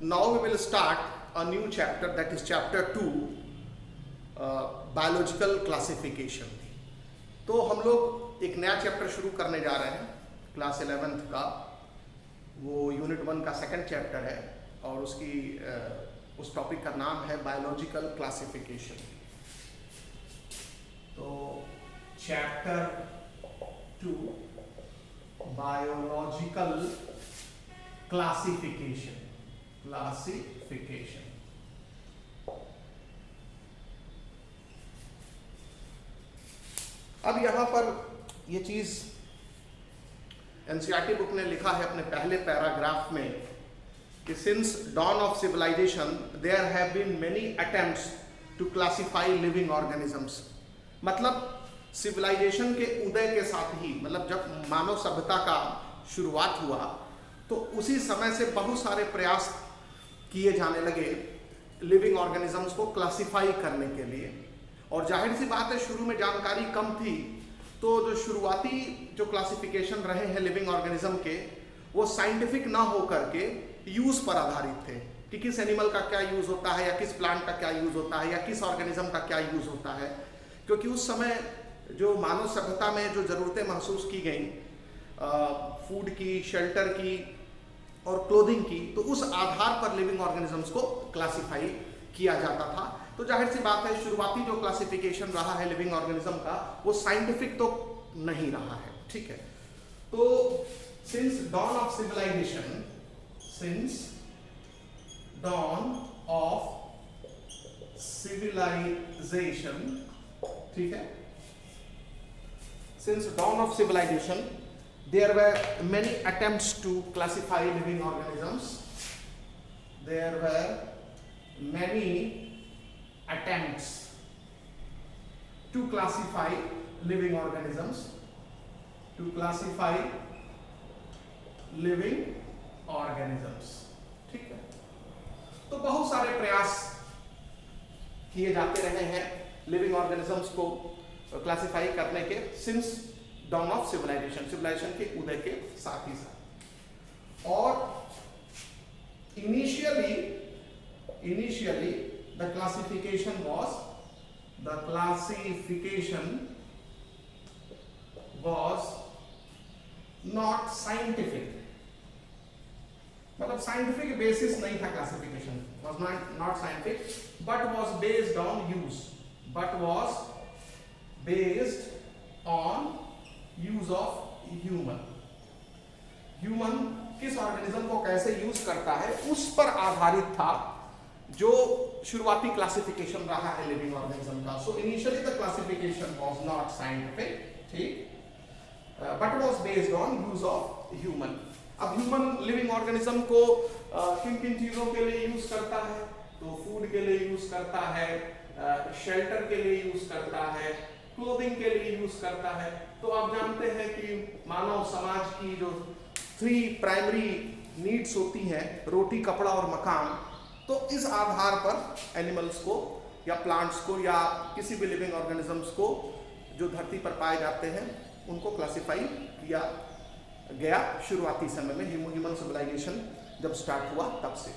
Now we will start a new chapter, that is chapter 2, biological classification. तो हम लोग एक नया चैप्टर शुरू करने जा रहे हैं क्लास 11th का। वो यूनिट 1 का सेकंड चैप्टर है और उस टॉपिक का नाम है बायोलॉजिकल क्लासिफिकेशन। तो चैप्टर 2 बायोलॉजिकल क्लासिफिकेशन। अब यहां पर ये चीज एनसीईआरटी बुक ने लिखा है अपने पहले पैराग्राफ में कि since dawn of civilisation there have been many attempts to classify living organisms. मतलब सिविलाइजेशन के उदय के साथ ही, मतलब जब मानव सभ्यता का शुरुआत हुआ तो उसी समय से बहुत सारे प्रयास किए जाने लगे लिविंग ऑर्गेनिजम्स को क्लासिफाई करने के लिए। और जाहिर सी बात है, शुरू में जानकारी कम थी, तो जो शुरुआती जो क्लासिफिकेशन रहे हैं लिविंग ऑर्गेनिज्म के, वो साइंटिफिक ना होकर के यूज पर आधारित थे कि किस एनिमल का क्या यूज होता है या किस प्लांट का क्या यूज होता है या किस ऑर्गेनिज्म का क्या यूज होता है। क्योंकि उस समय जो मानव सभ्यता में जो जरूरतें महसूस की गई फूड की, शेल्टर की और क्लोथिंग की, तो उस आधार पर लिविंग ऑर्गेनिजम्स को क्लासिफाई किया जाता था। तो जाहिर सी बात है, शुरुआती जो क्लासिफिकेशन रहा है लिविंग ऑर्गेनिज्म का, वो साइंटिफिक तो नहीं रहा है। ठीक है, तो सिंस डॉन ऑफ सिविलाइजेशन, ठीक है, since dawn of civilization there were many attempts to classify living organisms. There were many attempts to classify living organisms, ठीक है। तो बहुत सारे प्रयास किए जाते रहे हैं लिविंग ऑर्गेनिजम्स को क्लासिफाई करने के सिंस डॉन ऑफ सिविलाइजेशन के उदय के साथ ही साथ। और initially the classification was not scientific। मतलब साइंटिफिक बेसिस नहीं था classification, was not scientific, but was based on use of human किस ऑर्गेनिज्म को कैसे यूज करता है उस पर आधारित था जो शुरुआती क्लासिफिकेशन रहा है लिविंग ऑर्गेनिज्म का। So initially the classification was not scientific, ठीक, but was based on use of human. अब ह्यूमन लिविंग ऑर्गेनिज्म को किन किन चीजों के लिए यूज करता है? तो फूड के लिए यूज करता है, शेल्टर के लिए यूज करता है, क्लोथिंग के लिए यूज करता है। तो आप जानते हैं कि मानव समाज की जो 3 प्राइमरी नीड्स होती हैं, रोटी, कपड़ा और मकान, तो इस आधार पर एनिमल्स को या प्लांट्स को या किसी भी लिविंग ऑर्गेनिजम्स को जो धरती पर पाए जाते हैं उनको क्लासिफाई किया गया शुरुआती समय में, ह्यूमन सिविलाइजेशन जब स्टार्ट हुआ तब से।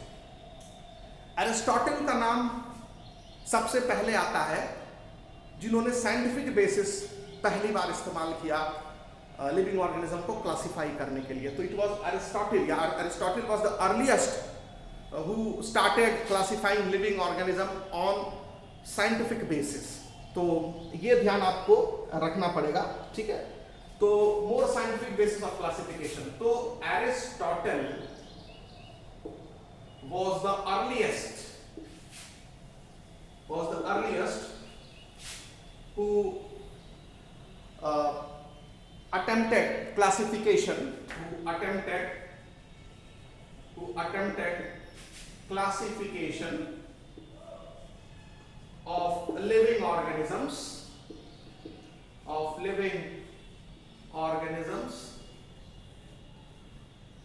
एरिस्टोटल का नाम सबसे पहले आता है जिन्होंने साइंटिफिक बेसिस पहली बार इस्तेमाल किया लिविंग ऑर्गेनिज्म को क्लासिफाई करने के लिए। तो इट वाज एरिस्टोटल, या Aristotle was the earliest who started classifying living organism on scientific basis। तो ये ध्यान आपको रखना पड़ेगा, ठीक है। तो more scientific basis of classification, तो Aristotle was the earliest who attempted classification, of living organisms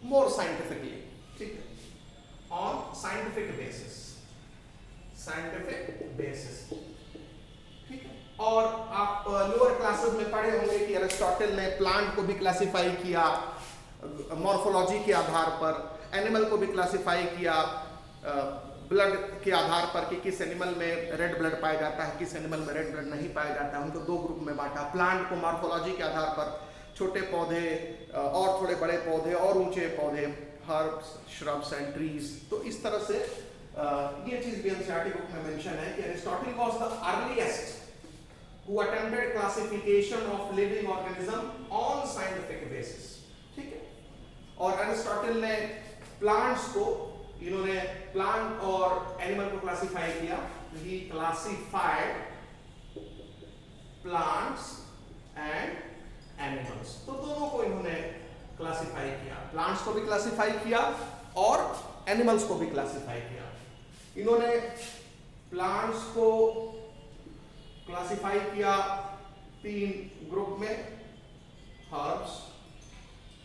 more scientifically, ठीक है, on scientific basis, ठीक है। और आप लोअर क्लासेस में पढ़े होंगे कि एरिस्टोटल ने प्लांट को भी क्लासिफाई किया मॉर्फोलॉजी के आधार पर, एनिमल को भी क्लासिफाई किया ब्लड के आधार पर कि किस एनिमल में रेड ब्लड पाया जाता है, किस एनिमल में रेड ब्लड नहीं पाया जाता है, उनको दो ग्रुप में बांटा। प्लांट को मॉर्फोलॉजी के आधार पर छोटे पौधे और थोड़े बड़े पौधे और ऊंचे पौधे, हर्ब्स, श्रब्स एंड ट्रीज। तो इस तरह से ये चीज भी एनसीईआरटी बुक में मेंशन है कि Aristotle was the earliest who attempted classification of living organism on scientific basis। ठीक है, और अरिस्टोटल ने प्लांट्स को, इन्होंने प्लांट और एनिमल को क्लासिफाई किया। ही क्लासिफाइड प्लांट्स एंड एनिमल्स, तो दोनों को इन्होंने क्लासिफाई किया, प्लांट्स को भी क्लासिफाई किया और एनिमल्स को भी क्लासिफाई किया। इन्होंने प्लांट्स को क्लासिफाई किया 3 ग्रुप में, herbs,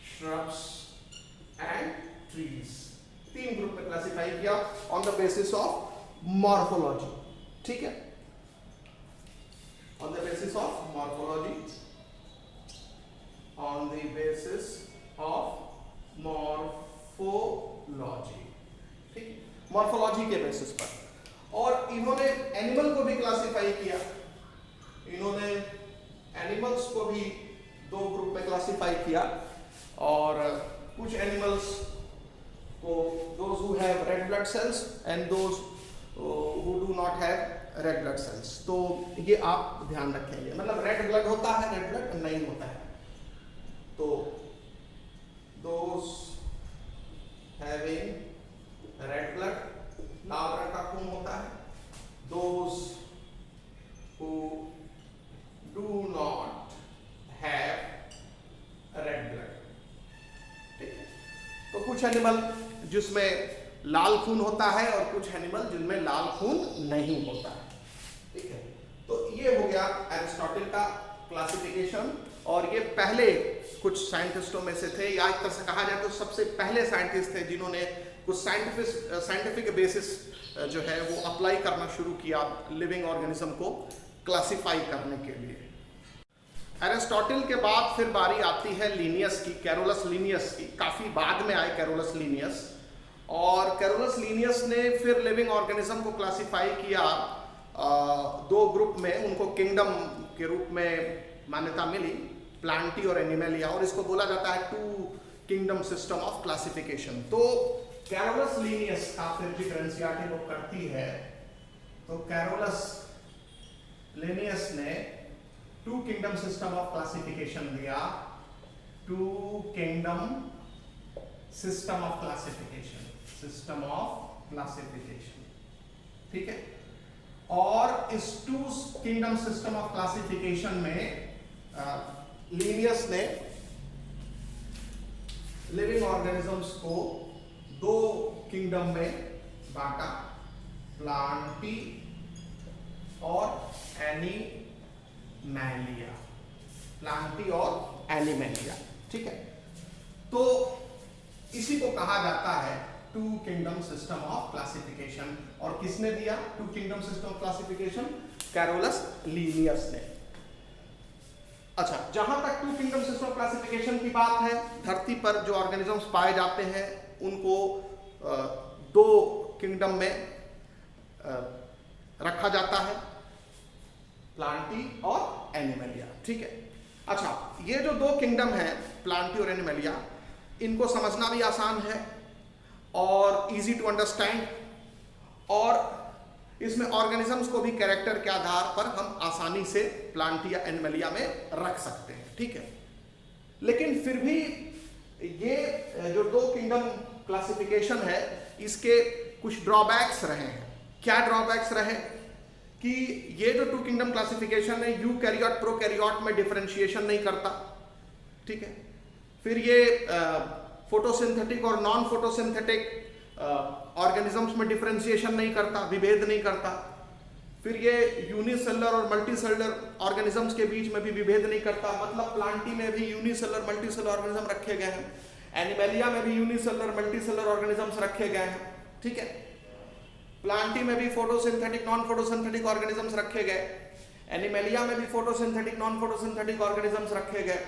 shrubs and trees. 3 group में क्लासिफाई किया on the basis of morphology. ठीक है, on the basis of morphology, on the basis of morphology. ठीक है, मॉर्फोलॉजी के बेसिस पर। और इन्होंने एनिमल को भी क्लासिफाई किया। इन्होंने एनिमल्स को भी 2 ग्रुप में क्लासिफाई किया, और कुछ एनिमल्स को, those who have read blood cells and those who do not have read blood cells. तो ये आप ध्यान रखेंगे, मतलब रेड ब्लड होता है, रेड ब्लड नहीं होता है। तो दोज हैविंग रेड ब्लड, लाल रंग का खून होता है। Those who do not have red blood। ठीक है, तो कुछ एनिमल जिसमें लाल खून होता है और कुछ एनिमल जिनमें लाल खून नहीं होता है। ठीक है, तो ये हो गया एरिस्टोटल का क्लासिफिकेशन। और ये पहले कुछ साइंटिस्टों में से थे, या एक तरह से कहा जाए तो सबसे पहले साइंटिस्ट थे जिन्होंने कुछ साइंटिफिक बेसिस जो है वो अप्लाई करना शुरू किया लिविंग ऑर्गेनिज्म को क्लासिफाई करने के लिए। एरिस्टोटल के बाद फिर बारी आती है लीनियस की, कैरोलस लीनियस की। काफी बाद में आए कैरोलस लीनियस, और कैरोलस लीनियस ने फिर लिविंग ऑर्गेनिज्म को क्लासिफाई किया 2 ग्रुप में। उनको किंगडम के रूप में मान्यता मिली, प्लांटी और एनिमलिया, और इसको बोला जाता है 2 किंगडम सिस्टम ऑफ क्लासिफिकेशन। तो कैरोलस लीनियस का फिर जिक्र एनसीईआरटी बुक करती है। तो कैरोलस लीनियस ने 2 किंगडम सिस्टम ऑफ क्लासिफिकेशन दिया, 2 kingdom system of classification, system of classification. ठीक है, और इस 2 किंगडम सिस्टम ऑफ क्लासिफिकेशन में लीनियस ने लिविंग ऑर्गेनिजम्स को 2 किंगडम में बांटा, प्लांटी और एनिमैलिया, प्लांटी और एनिमैलिया। ठीक है, तो इसी को कहा जाता है 2 किंगडम सिस्टम ऑफ क्लासिफिकेशन। और किसने दिया 2 kingdom system of classification? Carolus Linnaeus ने। अच्छा, जहां तक 2 किंगडम सिस्टम ऑफ क्लासिफिकेशन की बात है, धरती पर जो ऑर्गेनिजम्स पाए जाते हैं उनको 2 किंगडम में रखा जाता है, प्लांटी और एनिमलिया। ठीक है, अच्छा, ये जो 2 किंगडम है, प्लांटी और एनिमलिया, इनको समझना भी आसान है और इजी टू अंडरस्टैंड, और इसमें ऑर्गेनिजम्स को भी कैरेक्टर के आधार पर हम आसानी से प्लांटी या एनिमलिया में रख सकते हैं। ठीक है, लेकिन फिर भी ये जो 2 किंगडम क्लासिफिकेशन है, इसके कुछ ड्रॉबैक्स रहे हैं। क्या ड्रॉबैक्स रहे? कि ये जो 2 किंगडम क्लासिफिकेशन है, यूकैरियोट प्रोकैरियोट में डिफरेंशिएशन नहीं करता। ठीक है, फिर ये फोटोसिंथेटिक और नॉन फोटोसिंथेटिक ऑर्गेनिजम्स में डिफरेंशिएशन नहीं करता, विभेद नहीं करता। फिर ये यूनिसेलुलर और मल्टीसेलुलर ऑर्गेनिजम्स के बीच में भी विभेद नहीं करता। मतलब प्लांटी में भी यूनिसेलुलर मल्टीसेलुलर ऑर्गेनिज्म रखे गए हैं, एनिमलिया में भी यूनिसेलुलर मल्टीसेलुलर ऑर्गेनिजम्स रखे गए हैं। ठीक है, प्लांटी में भी फोटोसिंथेटिक नॉन फोटोसिंथेटिक ऑर्गेनिजम्स रखे गए, एनिमलिया में भी फोटोसिंथेटिक नॉन फोटोसिंथेटिक ऑर्गेनिजम्स रखे गए,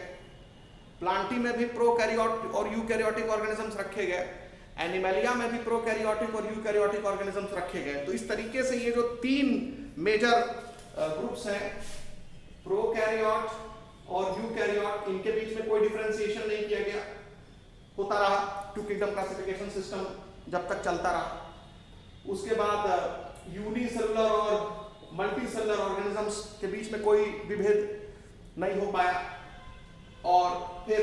प्लांटी में भी प्रोकैरियोट और यूकैरियोटिक ऑर्गेनिजम्स रखे गए, एनिमलिया में भी प्रोकैरियोटिक और यूकैरियोटिक ऑर्गेनिजम्स रखे गए। तो इस तरीके से ये जो 3 मेजर ग्रुप्स हैं, प्रोकैरियोट और यूकैरियोट, इनके बीच में कोई डिफरेंशिएशन नहीं किया गया, होता रहा 2 किंगडम क्लासिफिकेशन सिस्टम जब तक चलता रहा। उसके बाद यूनिसेलुलर और मल्टीसेलुलर ऑर्गेनिजम्स के बीच में कोई विभेद नहीं हो पाया, और फिर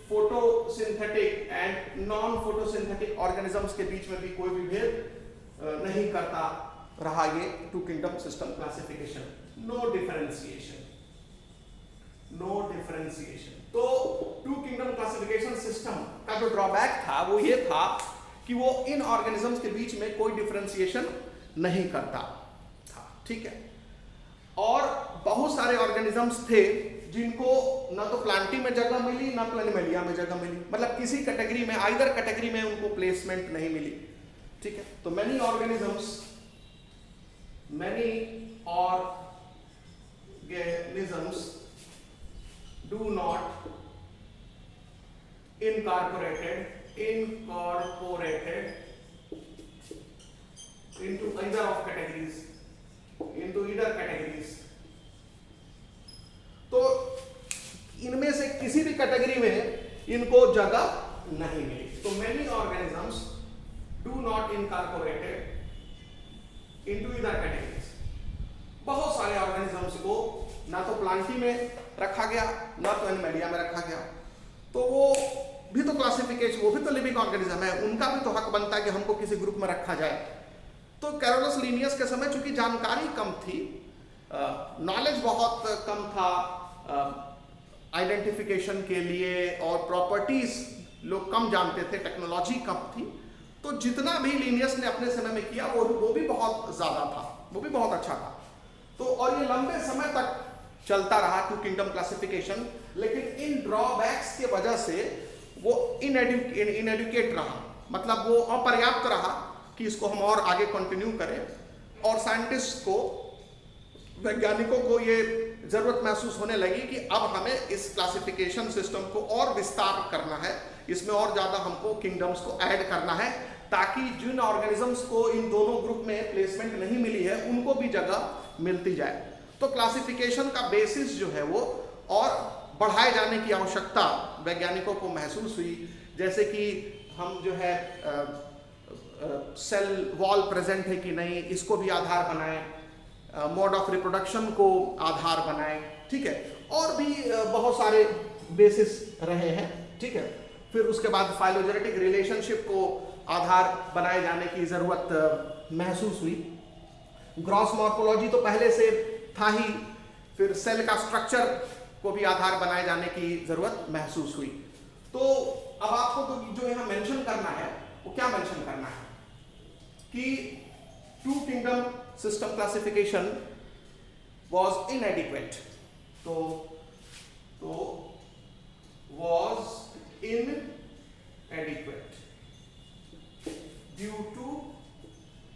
photosynthetic and non photosynthetic organisms के बीच में भी कोई विभेद नहीं करता रहा ये 2 kingdom system classification. No differentiation, no differentiation. तो 2 किंगडम क्लासिफिकेशन सिस्टम का जो ड्रॉबैक था वो ये था कि वो इन ऑर्गेनिजम्स के बीच में कोई डिफरेंशिएशन नहीं करता था, ठीक है। और बहुत सारे ऑर्गेनिजम्स थे जिनको ना तो प्लांटी में जगह मिली ना प्लैनिमेलिया में जगह मिली, मतलब किसी कैटेगरी में, आइदर कैटेगरी में उनको प्लेसमेंट नहीं मिली, ठीक है। तो many organisms do not incorporated into either categories, तो इनमें से किसी भी कैटेगरी में इनको जगह नहीं मिली। तो many organisms do not incorporated into either categories। बहुत सारे ऑर्गेनिजम्स को ना तो प्लांटी में रखा गया ना तो एनिमलिया में रखा गया, तो वो भी तो क्लासिफिकेशन, वो भी तो लिविंग ऑर्गेनिज्म है, उनका भी तो हक बनता है कि हमको किसी ग्रुप में रखा जाए। तो कैरोलस लिनियस के समय चूंकि जानकारी कम थी, नॉलेज बहुत कम था आइडेंटिफिकेशन के लिए, और प्रॉपर्टीज लोग कम जानते थे, टेक्नोलॉजी कम थी, तो जितना भी लिनियस ने अपने समय में किया वो भी बहुत ज्यादा था, वो भी बहुत अच्छा था। तो और ये लंबे समय तक चलता रहा 2 किंगडम क्लासिफिकेशन, लेकिन इन ड्रॉबैक्स के वजह से वो इनएडुकेट रहा, मतलब वो अपर्याप्त रहा कि इसको हम और आगे कंटिन्यू करें। और साइंटिस्ट को, वैज्ञानिकों को ये जरूरत महसूस होने लगी कि अब हमें इस क्लासिफिकेशन सिस्टम को और विस्तार करना है, इसमें और ज्यादा हमको किंगडम्स को ऐड करना है, ताकि जिन ऑर्गेनिजम्स को इन दोनों ग्रुप में प्लेसमेंट नहीं मिली है उनको भी जगह मिलती जाए। तो क्लासिफिकेशन का बेसिस जो है वो और बढ़ाए जाने की आवश्यकता वैज्ञानिकों को महसूस हुई। जैसे कि हम जो है सेल वॉल प्रेजेंट है कि नहीं, इसको भी आधार बनाएं, मोड ऑफ रिप्रोडक्शन को आधार बनाएं, ठीक है, और भी बहुत सारे बेसिस रहे हैं, ठीक है। फिर उसके बाद फाइलोजेनेटिक रिलेशनशिप को आधार बनाए जाने की जरूरत महसूस हुई। ग्रॉस मॉर्फोलॉजी तो पहले से था ही, फिर सेल का स्ट्रक्चर को भी आधार बनाए जाने की जरूरत महसूस हुई। तो अब आपको तो जो यहां मेंशन करना है वो क्या मेंशन करना है कि 2 किंगडम सिस्टम क्लासिफिकेशन वाज इनएडिक्वेट। तो was inadequate due to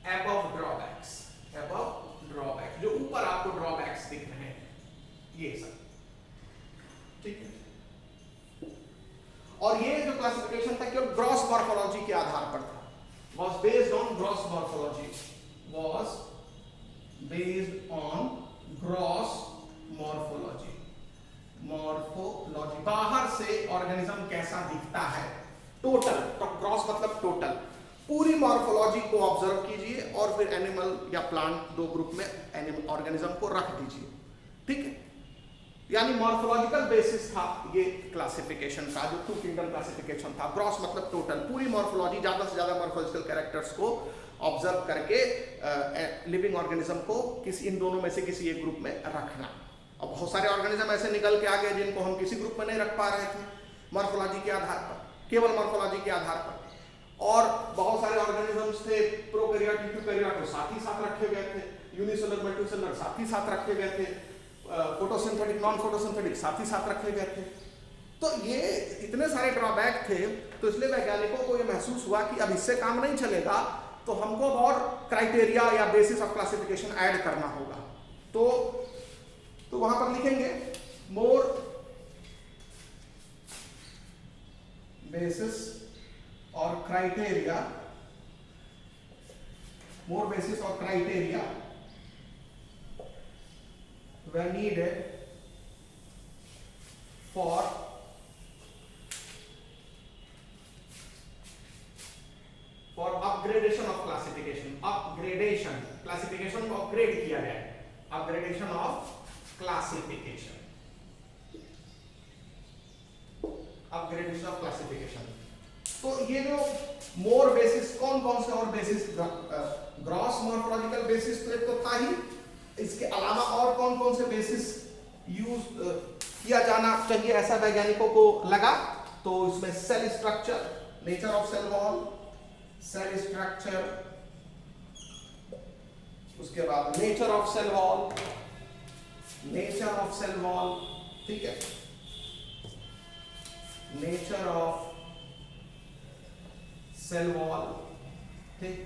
above drawbacks, जो ऊपर आपको ड्रॉबैक्स दिख रहे हैं ये सब, ठीक है। और ये जो क्लासिफिकेशन था केवल ग्रॉस मॉर्फोलॉजी के आधार पर था, was based on gross morphology, बाहर से ऑर्गेनिज्म कैसा दिखता है, टोटल, तो ग्रॉस मतलब टोटल, पूरी मॉर्फोलॉजी को ऑब्जर्व कीजिए और फिर एनिमल या प्लांट 2 ग्रुप में ऑर्गेनिज्म को रख दीजिए, ठीक है। यानी मॉर्फोलॉजिकल बेसिस था ये क्लासिफिकेशन का, जो 2 किंगडम क्लासिफिकेशन था। ग्रॉस मतलब टोटल, पूरी मॉर्फोलॉजी, ज्यादा से ज्यादा मॉर्फोलॉजिकल कैरेक्टर्स को ऑब्जर्व करके लिविंग ऑर्गेनिज्म को इन दोनों में से किसी एक ग्रुप में रखना। और बहुत सारे ऑर्गेनिज्म ऐसे निकल के आ गए जिनको हम किसी ग्रुप में नहीं रख पा रहे थे मॉर्फोलॉजी के आधार पर, केवल मॉर्फोलॉजी के आधार पर। और बहुत सारे ऑर्गेनिजम्स थे, प्रोकैरियोट, यूकैरियोट साथ ही साथ रखे गए थे, यूनिसेलुलर मल्टीसेलुलर साथ ही साथ रखे गए थे, फोटोसिंथेटिक नॉन फोटोसिंथेटिक साथ ही साथ रखे गए थे। तो ये इतने सारे ड्रॉबैक थे, तो इसलिए वैज्ञानिकों को ये महसूस हुआ कि अब इससे काम नहीं चलेगा, तो हमको और क्राइटेरिया या बेसिस ऑफ क्लासिफिकेशन ऐड करना होगा। तो वहां पर लिखेंगे मोर basis or criteria, more basis or criteria were needed for upgradation of classification. Upgradation, classification को upgrade किया गया है. Upgradation of classification. Upgradation of classification. तो ये जो मोर बेसिस, कौन कौन से और बेसिस, ग्रॉस मॉर्फोलॉजिकल बेसिस तो एक तो था ही, इसके अलावा और कौन कौन से बेसिस यूज किया जाना चाहिए ऐसा वैज्ञानिकों को लगा. तो इसमें cell structure, nature of cell wall, cell structure, उसके बाद nature of cell wall, nature of cell wall, ठीक है, नेचर ऑफ सेल वॉल, ठीक,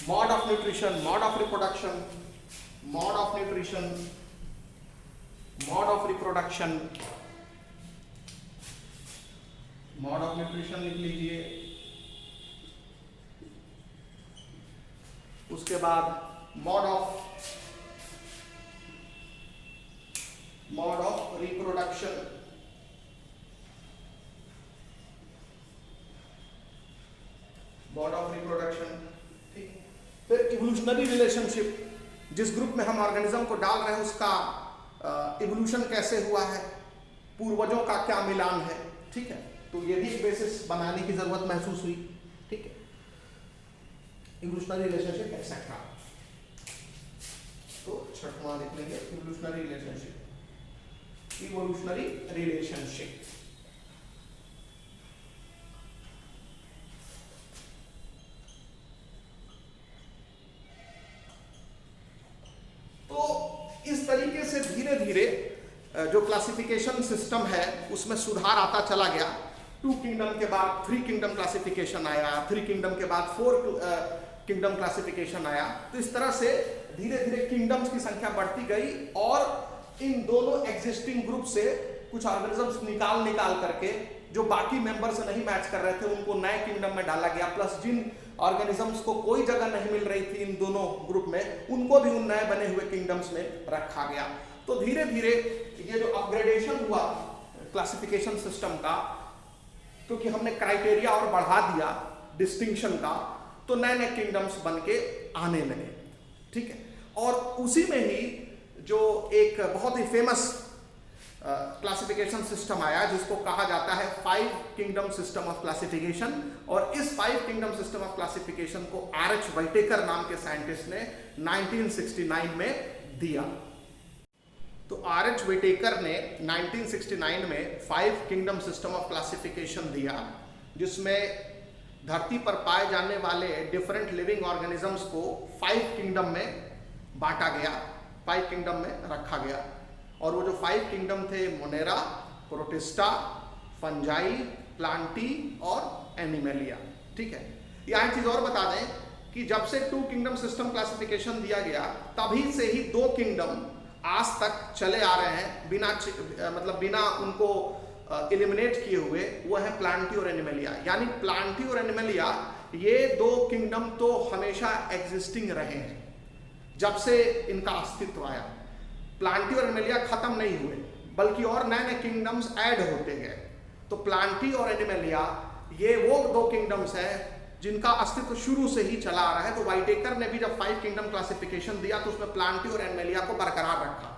mode of nutrition, mode of reproduction, mode of nutrition, mode of reproduction, mode of nutrition लिख लीजिए. उसके बाद mode of reproduction, mode of reproduction, ठीक. फिर evolutionary relationship, जिस ग्रुप में हम ऑर्गेनिज्म को डाल रहे हैं उसका इवोल्यूशन कैसे हुआ है, पूर्वजों का क्या मिलान है, ठीक है. तो ये भी बेसिस बनाने की जरूरत महसूस हुई, ठीक है. Evolutionary relationship etcetera. तो छठवां लिख लेंगे, इवोल्यूशनरी रिलेशनशिप, इवोल्यूशनरी रिलेशनशिप. तो इस तरीके से धीरे धीरे जो क्लासिफिकेशन सिस्टम है उसमें सुधार आता चला गया. 2 किंगडम के बाद 3 किंगडम क्लासिफिकेशन आया, 3 किंगडम के बाद 4 किंगडम क्लासिफिकेशन आया. तो इस तरह से धीरे धीरे किंगडम्स की संख्या बढ़ती गई और इन दोनों एग्जिस्टिंग ग्रुप से कुछ ऑर्गेनिजम्स निकाल करके जो बाकी मेंबर से नहीं मैच कर रहे थे उनको नए किंगडम में डाला गया. प्लस जिन ऑर्गेनिजम्स को कोई जगह नहीं मिल रही थी इन दोनों ग्रुप में, उनको भी उन नए बने हुए किंगडम्स में रखा गया. तो धीरे धीरे ये जो अपग्रेडेशन हुआ क्लासिफिकेशन सिस्टम का, क्योंकि हमने क्राइटेरिया और बढ़ा दिया डिस्टिंक्शन का, तो नए नए किंगडम्स बन के आने लगे, ठीक है. और उसी में ही जो एक बहुत ही फेमस क्लासिफिकेशन सिस्टम आया जिसको कहा जाता है 5 किंगडम सिस्टम ऑफ क्लासिफिकेशन. और इस 5 किंगडम सिस्टम ऑफ क्लासिफिकेशन को आर.एच. व्हाइटेकर नाम के साइंटिस्ट ने 1969 में दिया. तो आर.एच. व्हाइटेकर ने 1969 में 5 किंगडम सिस्टम ऑफ क्लासिफिकेशन दिया, जिसमें धरती पर पाए जाने वाले डिफरेंट लिविंग ऑर्गेनिजम्स को 5 किंगडम में बांटा गया, 5 किंगडम में रखा गया. और वो जो 5 किंगडम थे, मोनेरा, प्रोटिस्टा, फंजाई, प्लांटी और एनिमेलिया, ठीक है. यहाँ एक चीज और बता दें कि जब से 2 किंगडम सिस्टम क्लासिफिकेशन दिया गया तभी से ही 2 किंगडम आज तक चले आ रहे हैं बिना उनको एलिमिनेट किए हुए. वो है प्लांटी और एनिमेलिया. यानी प्लांटी और एनिमेलिया ये 2 किंगडम तो हमेशा एग्जिस्टिंग रहे हैं जब से इनका अस्तित्व आया. प्लांटी और एनिमेलिया खत्म नहीं हुए बल्कि और नए नए किंगडम्स ऐड होते गए. तो प्लांटी और एनिमेलिया ये वो 2 किंगडम्स हैं जिनका अस्तित्व शुरू से ही चला आ रहा है. तो व्हाइटेकर ने भी जब 5 किंगडम क्लासिफिकेशन दिया तो उसमें प्लांटी और एनिमेलिया को बरकरार रखा.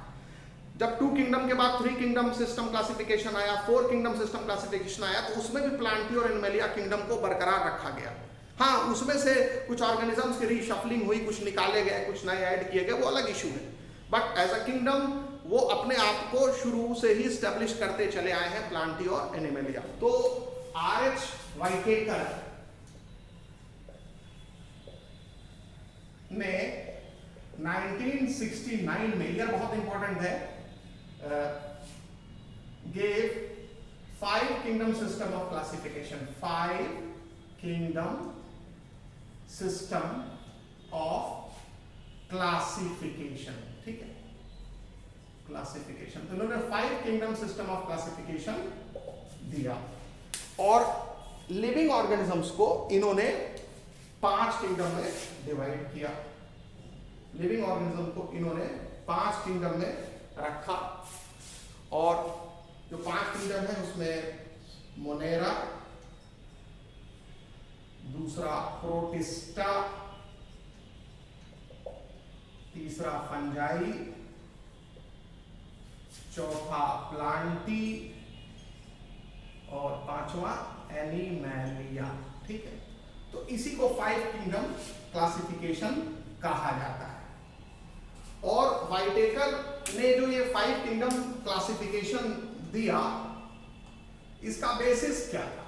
जब 2 किंगडम के बाद 3 किंगडम सिस्टम क्लासिफिकेशन आया, 4 किंगडम सिस्टम क्लासिफिकेशन आया, तो उसमें भी प्लांटी और एनिमेलिया किंगडम को बरकरार रखा गया. हाँ, उसमें से कुछ ऑर्गेनिजम्स की रीशफलिंग हुई, कुछ निकाले गए, कुछ नए ऐड किए गए, वो अलग इशू है. बट एज अ किंगडम वो अपने आप को शुरू से ही स्टैब्लिश करते चले आए हैं, प्लांटी और एनिमेलिया. तो आर.एच. व्हाइटेकर ने 1969 में, यह बहुत इंपॉर्टेंट है, gave 5 kingdom system of classification, 5 kingdom system of classification, ठीक है, क्लासिफिकेशन. तो इन्होंने 5 किंगडम सिस्टम ऑफ क्लासिफिकेशन दिया. और लिविंग ऑर्गेनिजम्स को इन्होंने 5 किंगडम में डिवाइड किया। लिविंग ऑर्गेनिज्म को इन्होंने 5 किंगडम में रखा, और जो 5 किंगडम है उसमें मोनेरा, दूसरा प्रोटिस्टा, तीसरा फंजाई, चौथा प्लांटी और पांचवा एनिमैलिया। ठीक है, तो इसी को 5 किंगडम क्लासिफिकेशन कहा जाता है। और वाइटेकर ने जो ये 5 किंगडम क्लासिफिकेशन दिया, इसका बेसिस क्या था,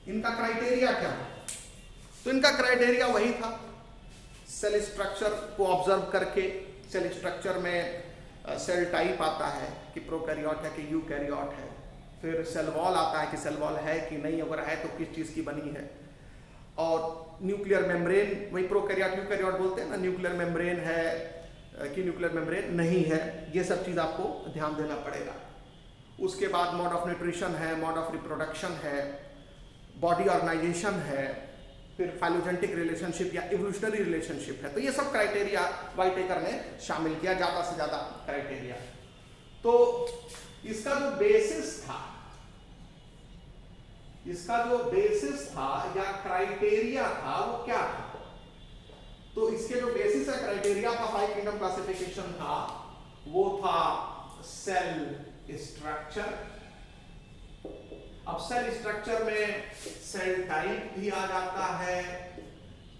इनका क्राइटेरिया क्या था? तो इनका क्राइटेरिया वही था, सेल स्ट्रक्चर को ऑब्जर्व करके, सेल स्ट्रक्चर में सेल टाइप आता है कि प्रोकैरियोट है कि यूकैरियोट है, फिर सेल वॉल आता है कि सेल वॉल है कि नहीं, अगर है तो किस चीज़ की बनी है, और न्यूक्लियर मेम्ब्रेन, वही प्रोकैरियोट यूकैरियोट बोलते हैं ना, न्यूक्लियर मेम्ब्रेन है कि न्यूक्लियर मेम्ब्रेन नहीं है, ये सब चीज़ आपको ध्यान देना पड़ेगा। उसके बाद मोड ऑफ न्यूट्रिशन है, मोड ऑफ रिप्रोडक्शन है, बॉडी ऑर्गेनाइजेशन है, फिर फाइलोजेनेटिक रिलेशनशिप या इवोल्यूशनरी रिलेशनशिप है। तो ये सब क्राइटेरिया वाइटेकर ने शामिल किया, ज़्यादा से ज़्यादा क्राइटेरिया। तो इसका जो बेसिस था या क्राइटेरिया था वो क्या था? तो इसके जो बेसिस है क्राइटेरिया का 5 किंगडम क्लासिफिकेशन था, वो था सेल स्ट्रक्चर। अब सेल स्ट्रक्चर में सेल टाइप भी आ जाता है,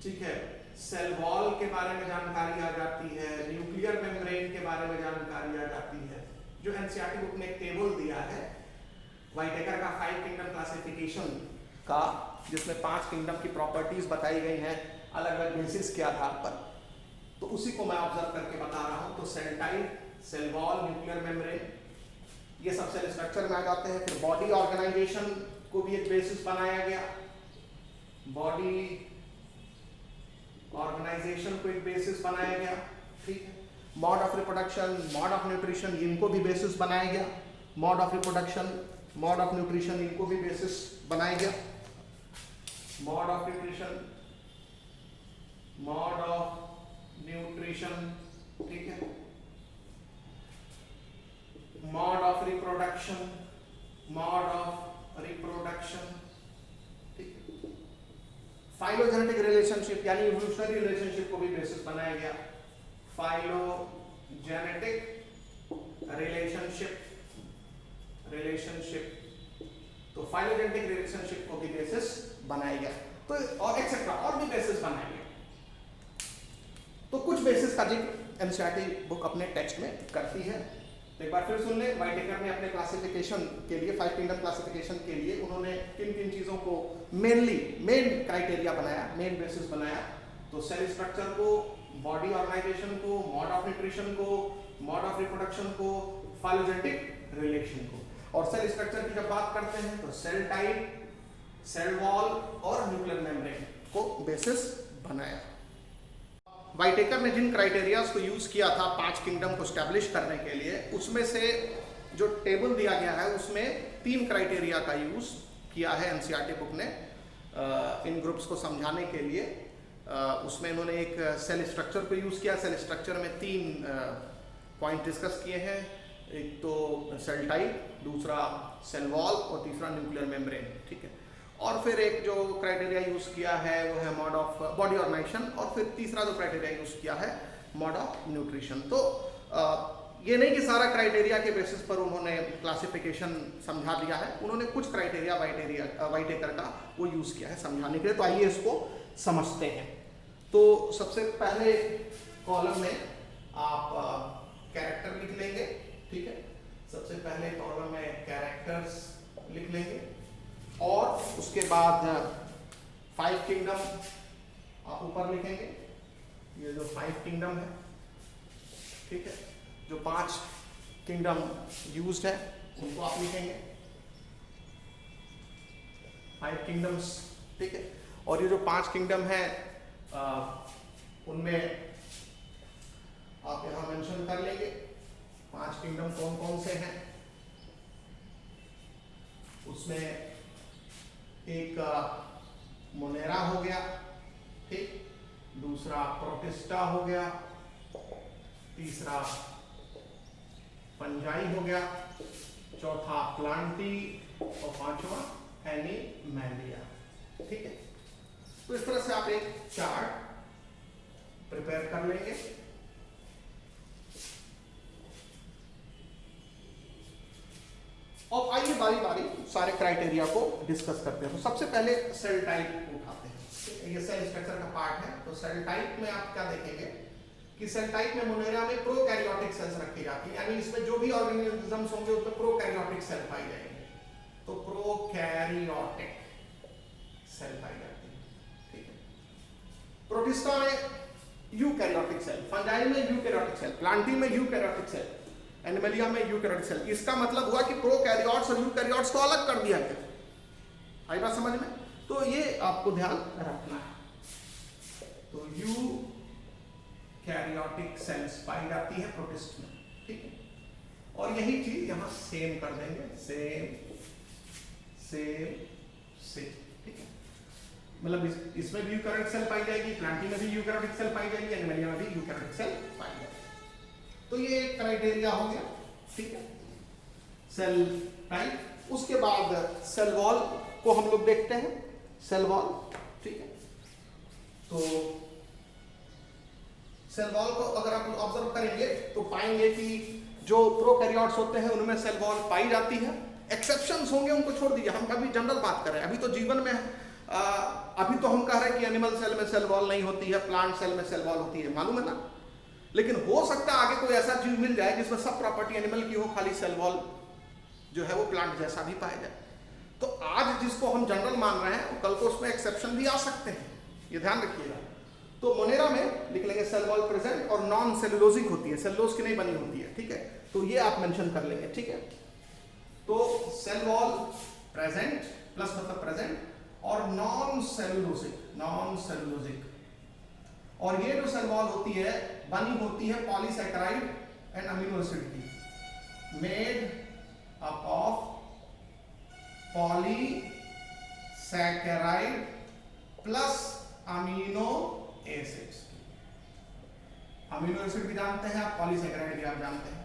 ठीक है, सेल वॉल के बारे में जानकारी आ जाती है, न्यूक्लियर मेम्ब्रेन के बारे में जानकारी आ जाती है। जो एनसीईआरटी बुक ने एक टेबल दिया है वाइटेकर का 5 किंगडम क्लासिफिकेशन का, जिसमें 5 किंगडम की प्रॉपर्टीज बताई गई हैं अलग अलग बेसिस के आधार पर, तो उसी को मैं ऑब्जर्व करके बता रहा हूं। तो cell type, cell wall, nuclear membrane, ये सब सेल स्ट्रक्चर में आ जाते हैं। फिर बॉडी ऑर्गेनाइजेशन को भी एक बेसिस बनाया गया, बॉडी ऑर्गेनाइजेशन को एक बेसिस बनाया गया, ठीक है। Mode of reproduction, mode of nutrition, इनको भी बेसिस बनाया गया। Mode of reproduction, mode of nutrition, इनको भी बेसिस बनाया गया। Mode of nutrition, mode of nutrition, ठीक है। Mode of reproduction, mode of reproduction, ठीक है। फाइलोजेनेटिक रिलेशनशिप यानी इवोल्यूशनरी रिलेशनशिप को भी बेसिस बनाया गया। फाइलोजेनेटिक रिलेशनशिप, तो फाइलोजेनेटिक रिलेशनशिप को भी बेसिस बनाया गया। तो और एक्सेट्रा और भी बेसिस बनाए गए। तो कुछ बेसिस का जिक्र एनसीईआरटी बुक अपने टेक्स्ट में करती है। तो एक बार फिर सुन ले, वाइटेकर ने अपने क्लासिफिकेशन के लिए, 5 किंगडम क्लासिफिकेशन के लिए उन्होंने किन किन चीज़ों को मेन क्राइटेरिया बनाया, मेन बेसिस बनाया। तो सेल स्ट्रक्चर को, बॉडी ऑर्गेनाइजेशन को, मोड ऑफ न्यूट्रिशन को, मोड ऑफ रिप्रोडक्शन को, फाइलोजेनेटिक रिलेशन को। और सेल स्ट्रक्चर की जब बात करते हैं तो सेल टाइप, सेल वॉल और न्यूक्लियर मेम्ब्रेन को बेसिस बनाया। वाइटेकर ने जिन क्राइटेरियाज को यूज किया था 5 किंगडम को स्टैब्लिश करने के लिए, उसमें से जो टेबल दिया गया है उसमें 3 क्राइटेरिया का यूज किया है एनसीईआरटी बुक ने इन ग्रुप्स को समझाने के लिए। उसमें इन्होंने एक सेल स्ट्रक्चर को यूज किया। सेल स्ट्रक्चर में 3 पॉइंट डिस्कस किए हैं, एक तो सेल टाइप, दूसरा सेल वॉल और तीसरा न्यूक्लियर मेम्ब्रेन, ठीक है। और फिर एक जो क्राइटेरिया यूज किया है वो है मोड ऑफ बॉडी ऑर्गेनाइजेशन, और फिर तीसरा जो क्राइटेरिया यूज किया है मोड ऑफ न्यूट्रिशन। तो ये नहीं कि सारा क्राइटेरिया के बेसिस पर उन्होंने क्लासिफिकेशन समझा दिया है, उन्होंने कुछ क्राइटेरिया वाइटेकर का वो यूज किया है समझाने के लिए। तो आइए इसको समझते हैं। तो सबसे पहले कॉलम में आप कैरेक्टर लिख लेंगे, ठीक है। सबसे पहले कॉलम में कैरेक्टर्स लिख लेंगे, और उसके बाद 5 किंगडम आप ऊपर लिखेंगे। ये जो 5 किंगडम है, ठीक है, जो 5 किंगडम यूज्ड है उनको आप लिखेंगे, 5 किंगडम्स, ठीक है। और ये जो 5 किंगडम है उनमें आप यहां मेंशन कर लेंगे 5 किंगडम कौन कौन से हैं। उसमें एक मोनेरा हो गया, ठीक, दूसरा प्रोटिस्टा हो गया, तीसरा फंजाई हो गया, चौथा प्लांटी और पांचवा एनिमैलिया। ठीक है, तो इस तरह से आप एक चार्ट प्रिपेयर कर लेंगे। और आइए बारी बारी सारे क्राइटेरिया को डिस्कस करते हैं। तो सबसे पहले सेल टाइप उठाते हैं। ये सेल स्ट्रक्चर का पार्ट है। तो सेल टाइप में आप क्या देखेंगे कि सेल टाइप में मोनेरा में प्रोकैरियोटिक सेल्स रखी जाती है, यानी इसमें जो भी ऑर्गेनिजम्स होंगे उसमें प्रोकैरियोटिक सेल पाई जाएंगे। तो प्रोकैरियोटिक सेल पाई जाती है। ठीक है, प्रोटिस्टा में यूकैरियोटिक सेल, फंजाई में यूकैरियोटिक सेल, प्लांटी में यूकैरियोटिक सेल, एनिमलिया में यूकैरियोटिक सेल। इसका मतलब हुआ कि प्रोकैरियोट्स और यूकैरियोट्स को अलग कर दिया गया। आई बात समझ में? तो ये आपको ध्यान रखना है। तो यूकैरियोटिक सेल्स पाई जाती है प्रोटिस्ट में। ठीक है, और यही चीज यहां सेम कर देंगे, सेम सेम सेम। ठीक है, मतलब इसमें भी यूकैरियोटिक सेल पाई जाएगी, प्लांटी में भी यूकैरियोटिक सेल पाई जाएगी, एनिमलिया में भी यूकैरियोटिक सेल पाई जाएगी। तो ये क्राइटेरिया हो गया। ठीक है, सेल टाइप। उसके बाद सेल वॉल को हम लोग देखते हैं, सेल वॉल। ठीक है, तो सेल वॉल को अगर आप ऑब्जर्व करेंगे तो पाएंगे कि जो प्रोकैरियोट्स होते हैं उनमें सेल वॉल पाई जाती है। एक्सेप्शंस होंगे, उनको छोड़ दीजिए, हम अभी जनरल बात कर रहे हैं। अभी तो जीवन में अभी तो हम कह रहे हैं कि एनिमल सेल में सेल वॉल नहीं होती है, प्लांट सेल में सेल वॉल होती है, मालूम है ना। लेकिन हो सकता है आगे कोई ऐसा जीव मिल जाए जिसमें सब प्रॉपर्टी एनिमल की हो, खाली सेल वॉल जो है वो प्लांट जैसा भी पाया जाए। तो आज जिसको हम जनरल मान रहे हैं कल को उसमें एक्सेप्शन भी आ सकते हैं, ये ध्यान रखिएगा। तो मोनेरा में लिख लेंगे सेल वॉल प्रेजेंट और नॉन सेलुलोजिक होती है, सेलुलोज की नहीं बनी होती है। ठीक है, तो ये आप मेंशन कर लेंगे। ठीक है, तो सेल वॉल प्रेजेंट, प्लस मतलब प्रेजेंट, और नॉन सेलुलोजिक, नॉन सेलुलोजिक। और ये जो सेल वॉल होती है बनी होती है पॉलीसैकेराइड एंड अमीनो एसिड की, made up of polysaccharide plus amino acids. Amino acid भी जानते हैं आप, पॉलीसैकेराइड भी आप जानते हैं।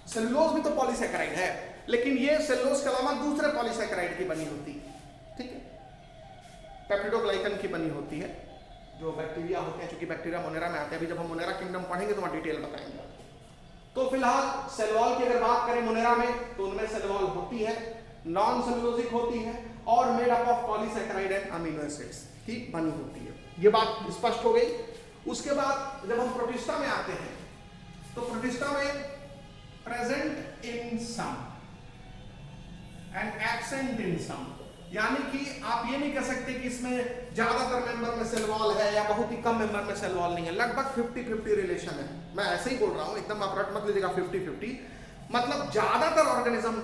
सेलुलोज भी तो पॉलीसैकेराइड है, लेकिन ये सेलुलोज के अलावा दूसरे पॉलीसैकेराइड की बनी होती है। ठीक है, पेप्टिडोग्लाइकन की बनी होती है, जो बैक्टीरिया होते हैं। चूंकि बैक्टीरिया मोनेरा में आते हैं, अभी जब हम मोनेरा किंगडम पढ़ेंगे तो वहां डिटेल बताएंगे। तो फिलहाल सेल वॉल की अगर बात करें मोनेरा में, तो उनमें सेल वॉल होती है, नॉन सेलुलोजिक होती है और made up of polysaccharide and amino acids की बनी होती है। ये बात स्पष्ट हो गई। उसके बाद जब हम प्रोटिस्टा में आते हैं, तो प्रोटिस्टा में present in some and absent in some, यानी कि आप ये नहीं कह सकते कि इसमें ज्यादातर मेंबर में सेल वॉल है या बहुत ही कम मेंबर में सेल वॉल नहीं है। लगभग 50-50 रिलेशन है। मैं ऐसे ही बोल रहा हूं, एकदम आप रट मत लीजिएगा 50-50। मतलब ज्यादातर ऑर्गेनिज्म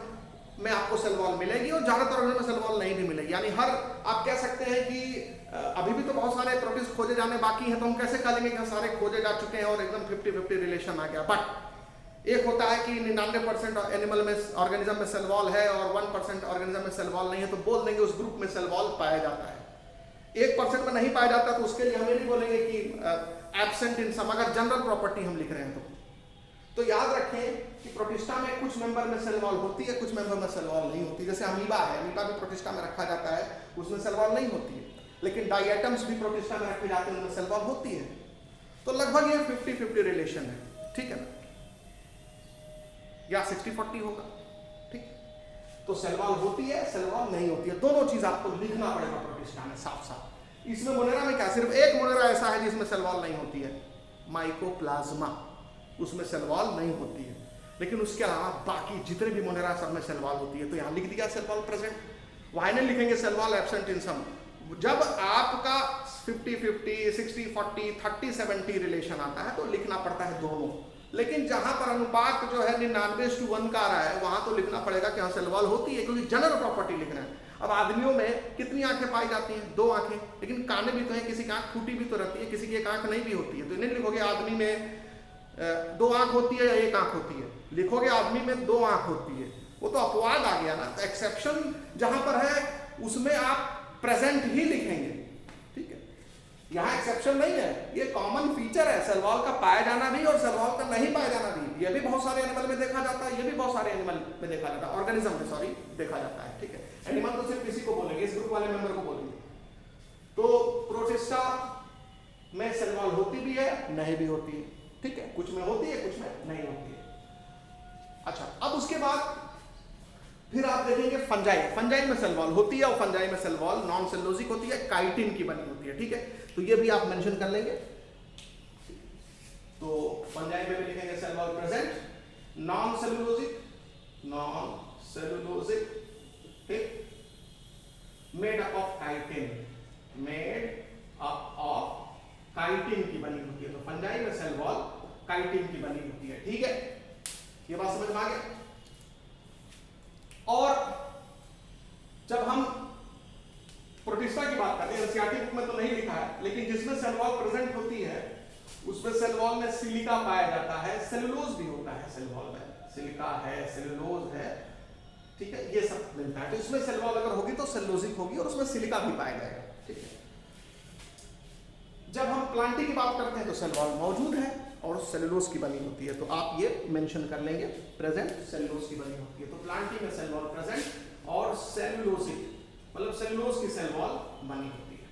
में आपको सेल वॉल मिलेगी और ज्यादातर ऑर्गेनिज्म में सेल वॉल नहीं भी मिलेगी। यानी हर, आप कह सकते हैं कि अभी भी तो बहुत सारे प्रोटिस्ट खोजे जाने बाकी हैं, तो हम कैसे कह लेंगे कि सारे खोजे जा चुके हैं और एकदम 50-50 रिलेशन आ गया। बट एक होता है कि 99% एनिमल में ऑर्गेनिज्म में सेल वॉल है और 1% ऑर्गेनिज्म में सेल वॉल नहीं है, तो बोल देंगे उस ग्रुप में सेल वॉल पाया जाता है। 1% में नहीं पाया जाता तो उसके लिए हमें नहीं बोलेंगे कि एब्सेंट इन सम, अगर जनरल प्रॉपर्टी हम लिख रहे हैं तो याद रखें कि प्रोटिस्टा में कुछ मेंबर में सेल वॉल होती है, कुछ मेंबर में सेल वॉल नहीं होती। जैसे अमीबा है, अमीबा भी प्रोटिस्टा में रखा जाता है, उसमें सेल वॉल नहीं होती है। लेकिन डाइएटम्स भी प्रोटिस्टा में रखे जाते हैं, उनमें सेल वॉल होती है। तो लगभग ये 50-50 रिलेशन है। ठीक है ना, या 60-40 होगा। ठीक, तो सेल वॉल होती है, सेल वॉल नहीं होती है, दोनों चीज आपको लिखना पड़ेगा प्रोटिस्टा में साफ साफ। इसमें मोनेरा में क्या, सिर्फ एक मोनेरा ऐसा है जिसमें सेल वॉल नहीं होती है, माइकोप्लाज्मा, उसमें सेल वॉल नहीं होती है। लेकिन उसके अलावा बाकी जितने भी मोनेरा सब में सेल वॉल होती है। तो यहां लिख दिया सेल वॉल प्रेजेंट, वहां नहीं लिखेंगे सेल वॉल एब्सेंट इन सम। जब आपका 50-50, 60-40, 30-70 रिलेशन आता है तो लिखना पड़ता है दोनों। लेकिन जहां पर अनुपात जो है 99:1 का आ रहा है, वहां तो लिखना पड़ेगा कि हाँ सेल वॉल होती है, क्योंकि जनरल प्रॉपर्टी लिख रहे हैं। अब आदमियों में कितनी आंखें पाई जाती हैं? 2 आंखें, लेकिन काने भी तो हैं, किसी की आंख फूटी भी तो रहती है, किसी की एक आंख नहीं भी होती है। तो नहीं लिखोगे आदमी में 2 आंख होती है या 1 आंख होती है, लिखोगे आदमी में 2 आंख होती है। वो तो अपवाद आ गया ना। तो एक्सेप्शन जहां पर है उसमें आप प्रेजेंट ही लिखेंगे, ठीक है। यहाँ एक्सेप्शन नहीं है, ये कॉमन फीचर है सेल वॉल का पाया जाना भी और सेल वॉल का नहीं पाया जाना भी। ये भी बहुत सारे एनिमल में देखा जाता है, ये भी बहुत सारे एनिमल में देखा जाता है, ऑर्गेनिज्म में सॉरी देखा जाता है, ठीक है। एनिमल तो सिर्फ किसी को बोलेंगे, इस ग्रुप वाले मेंबर को बोलेंगे। तो प्रोटिस्टा में सेल वॉल होती भी है, नहीं भी होती है, ठीक है। कुछ में होती है, कुछ में नहीं होती है। अच्छा, अब उसके बाद फिर आप देखेंगे फंजाई। फंजाई में सेल वॉल होती है और फंजाई में सेल वॉल नॉन सेलुलोजिक होती है, काइटिन की बनी होती है, ठीक है। तो ये भी आप मेंशन कर लेंगे। तो फंजाई में भी लिखेंगे cell wall present, non cellulosic, ठीक, made up of chitin, made up of chitin की बनी होती है। तो फंजाई में सेल वॉल काइटिन की बनी होती है, ठीक है। ये बात समझ में आ गया। और जब हम प्रोटिस्टा की बात करते हैं, एनसीईआरटी बुक में तो नहीं लिखा है, लेकिन जिसमें सेल वॉल प्रेजेंट होती है उसमें सेल वॉल में सिलिका पाया जाता है, सेलुलोज भी होता है सेल वॉल में, सिलिका है, सेलुलोज है, ठीक है, ये सब मिलता है। तो इसमें सेल वॉल अगर होगी तो सेलुलोजिक होगी और उसमें सिलिका भी पाया जाएगा, ठीक है। जब हम प्लांटी की बात करते हैं तो सेल वॉल मौजूद है और सेलुलोज की बनी होती है, तो आप ये मेंशन कर लेंगे, प्रेजेंट सेलुलोज की बनी होती है। तो प्लांटी में सेल वॉल प्रेजेंट और सेलुलोजिक मतलब सेलुलोज की सेल वॉल बनी होती है।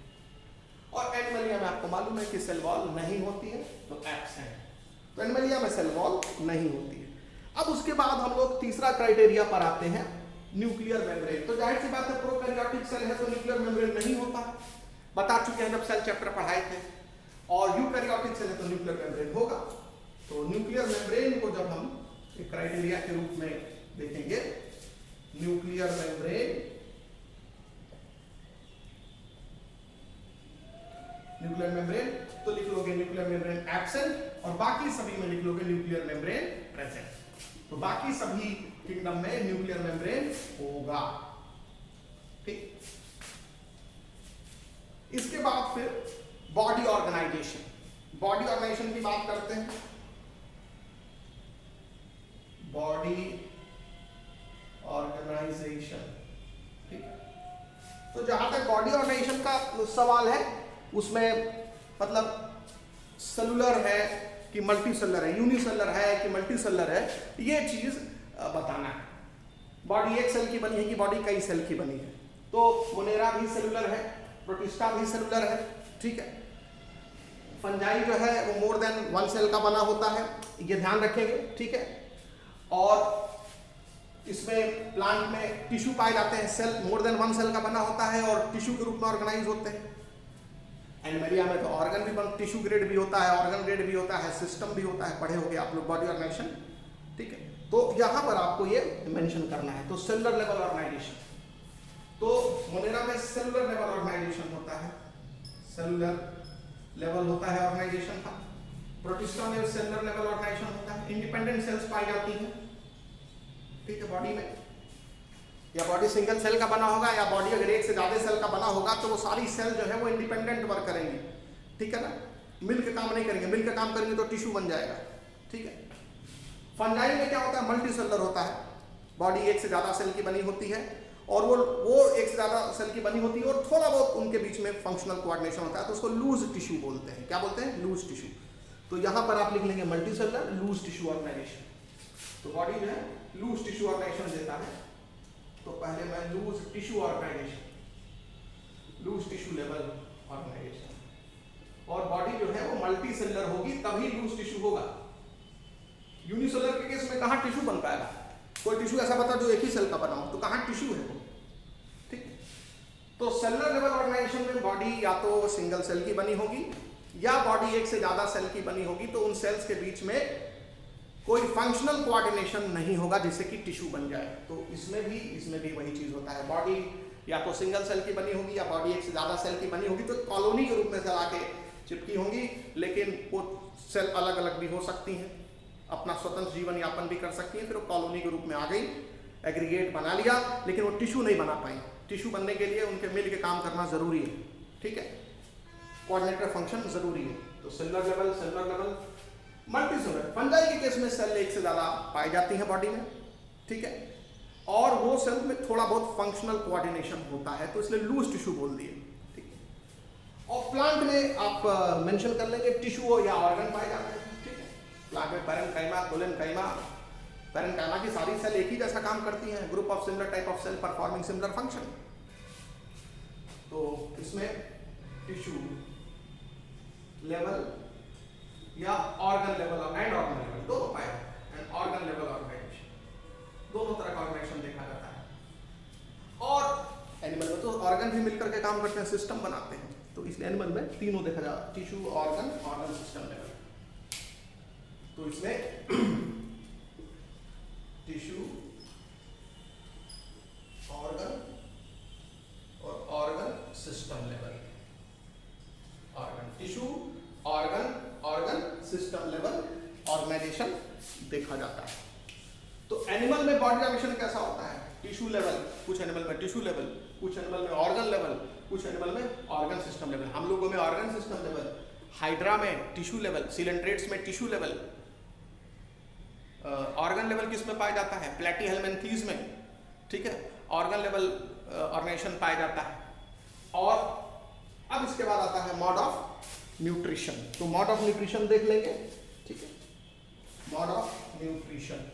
और एनिमलिया में आपको मालूम है कि सेल वॉल नहीं होती है, तो एब्सेंट। तो एनिमलिया में सेल वॉल नहीं होती है। अब उसके बाद हम लोग तीसरा क्राइटेरिया पर आते हैं, न्यूक्लियर मेम्ब्रेन। तो जाहिर सी बात है प्रोकैरियोटिक सेल है तो न्यूक्लियर मेम्ब्रेन नहीं होता, बता चुके हैं जब सेल चैप्टर पढ़ाए थे। और यूकैरियोटिक सेल है तो न्यूक्लियर मेम्ब्रेन होगा। तो न्यूक्लियर मेम्ब्रेन को जब हम एक क्राइटेरिया के रूप में देखेंगे, न्यूक्लियर मेम्ब्रेन, न्यूक्लियर मेम्ब्रेन तो लिख लोगे न्यूक्लियर मेम्ब्रेन एब्सेंट और बाकी सभी में लिख लोगे न्यूक्लियर मेम्ब्रेन प्रेजेंट। तो बाकी सभी किंगडम में न्यूक्लियर मेम्ब्रेन होगा, ठीक। इसके बाद फिर बॉडी ऑर्गेनाइजेशन। बॉडी ऑर्गेनाइजेशन की बात करते हैं। बॉडी ऑर्गेनाइजेशन, ठीक। तो जहां तक बॉडी ऑर्गेनाइजेशन का सवाल है उसमें मतलब सेलुलर है कि मल्टी सेलुलर है, यूनिसेलुलर है कि मल्टी सेलुलर है, ये चीज बताना है। बॉडी एक सेल की बनी है कि बॉडी कई सेल की बनी है। तो मोनेरा भी सेलुलर है, प्रोटिस्टा भी सेलुलर है, ठीक है। फंजाई जो है वो मोर देन वन सेल का बना होता है, ये ध्यान रखेंगे, ठीक है। और इसमें प्लांट में टिश्यू पाए जाते हैं, cell more than one cell का बना होता है और टिश्यू के रूप में ऑर्गेनाइज होते हैं। एनिमलिया में तो ऑर्गन भी टिश्यू ग्रेड भी होता है, ऑर्गन ग्रेड भी होता है, सिस्टम भी होता है, पढ़े होंगे आप लोग बॉडी ऑर्गेनाइजेशन, ठीक है। तो यहां पर आपको ये मेंशन करना है। तो सेलुलर लेवल ऑर्गेनाइजेशन, तो मोनेरा में सेलुलर लेवल ऑर्गेनाइजेशन होता है, सेलुलर लेवल होता है ऑर्गेनाइजेशन का। प्रोटिस्टा में सेलुलर लेवल ऑर्गेनाइजेशन होता है, इंडिपेंडेंट सेल्स पाई जाती हैं, ठीक है। बॉडी में या बॉडी सिंगल सेल का बना होगा या बॉडी अगर एक से ज्यादा सेल का बना होगा तो वो सारी सेल जो है वो इंडिपेंडेंट वर्क करेंगी, ठीक है ना। मिलकर काम नहीं करेंगे, मिलकर काम करेंगे तो टिश्यू बन जाएगा, ठीक है। फंजाई में क्या होता है, मल्टी सेलुलर होता है, बॉडी एक से ज्यादा सेल की बनी होती है और वो एक से ज्यादा सेल की बनी होती है और थोड़ा बहुत उनके बीच में फंक्शनल कोऑर्डिनेशन होता है, तो उसको लूज टिश्यू बोलते हैं। क्या बोलते हैं? Loose tissue. तो यहां पर आप लिख लेंगे multi cellular loose tissue organisation. तो बॉडी जो है लूज टिश्यू ऑर्गेनाइजेशन देता है। तो पहले मैं loose tissue organisation, loose tissue level organisation, और बॉडी जो है वो मल्टी सेलुलर होगी तभी लूज टिश्यू होगा। यूनिसेलुलर के केस में कहां टिश्यू बन पाएगा? कोई टिश्यू ऐसा बता जो एक ही सेल का बना हो, तो कहां टिश्यू है वो, ठीक। तो सेलुलर लेवल ऑर्गेनाइजेशन में बॉडी या तो सिंगल सेल की बनी होगी या बॉडी एक से ज्यादा सेल की बनी होगी, तो उन सेल्स के बीच में कोई फंक्शनल कोऑर्डिनेशन नहीं होगा जिससे कि टिश्यू बन जाए। तो इसमें भी वही चीज होता है, बॉडी या तो सिंगल सेल की बनी होगी या बॉडी एक से ज्यादा सेल की बनी होगी, तो कॉलोनी के रूप में सेल आके चिपकी होंगी, लेकिन वो सेल अलग अलग भी हो सकती हैं, अपना स्वतंत्र जीवन यापन भी कर सकती हैं, फिर वो कॉलोनी के रूप में आ गई, एग्रीगेट बना लिया, लेकिन वो टिश्यू नहीं बना पाई। टिश्यू बनने के लिए उनके मिल के काम करना जरूरी है, ठीक है, कोऑर्डिनेटर फंक्शन जरूरी है। तो cellular level multi cellular. Fungi के केस में सेल एक से ज्यादा पाई जाती है बॉडी में, ठीक है। और वो सेल में थोड़ा बहुत फंक्शनल कोऑर्डिनेशन होता है, तो इसलिए लूज टिश्यू बोल दिए, ठीक है। और प्लांट में आप मेंशन कर लेंगे टिश्यू या ऑर्गन पाए जाते हैं, ठीक है। प्लांट में पैरेन्काइमा, कोलेनकाइमा, पैरेन्काइमा की सारी सेल एक ही जैसा काम करती हैं, group of similar type of cell performing similar function. तो इसमें टिश्यू लेवल या organ level and organ level दोनों पाए, एंड ऑर्गन लेवल ऑर्गेनाइजेशन, दोनों तरह का ऑर्गेनाइजेशन देखा जाता है। और एनिमल में तो ऑर्गन भी मिलकर के काम करते हैं, सिस्टम बनाते हैं, तो इसलिए एनिमल में तीनों देखा जाता है, tissue, organ, organ system level. तो इसमें टिश्यू, ऑर्गन और organ system level, organ tissue, organ, organ system level organisation देखा जाता है। तो एनिमल में बॉडी डायमेंशन कैसा होता है? टिश्यू लेवल, कुछ एनिमल में टिश्यू लेवल, कुछ एनिमल में ऑर्गन लेवल, कुछ एनिमल में ऑर्गन सिस्टम लेवल। हम लोगों में ऑर्गन सिस्टम लेवल, हाइड्रा में टिश्यू लेवल, सिलेंट्रेट्स में टिश्यू लेवल। ऑर्गन लेवल किस में पाया जाता है? प्लेटीहेल्मिन्थीज में, ठीक है, ऑर्गन लेवल ऑर्गेनाइजेशन पाया जाता है। और अब इसके बाद आता है मॉड ऑफ न्यूट्रिशन। तो मॉड ऑफ न्यूट्रिशन देख लेंगे, ठीक है, मॉड ऑफ न्यूट्रिशन।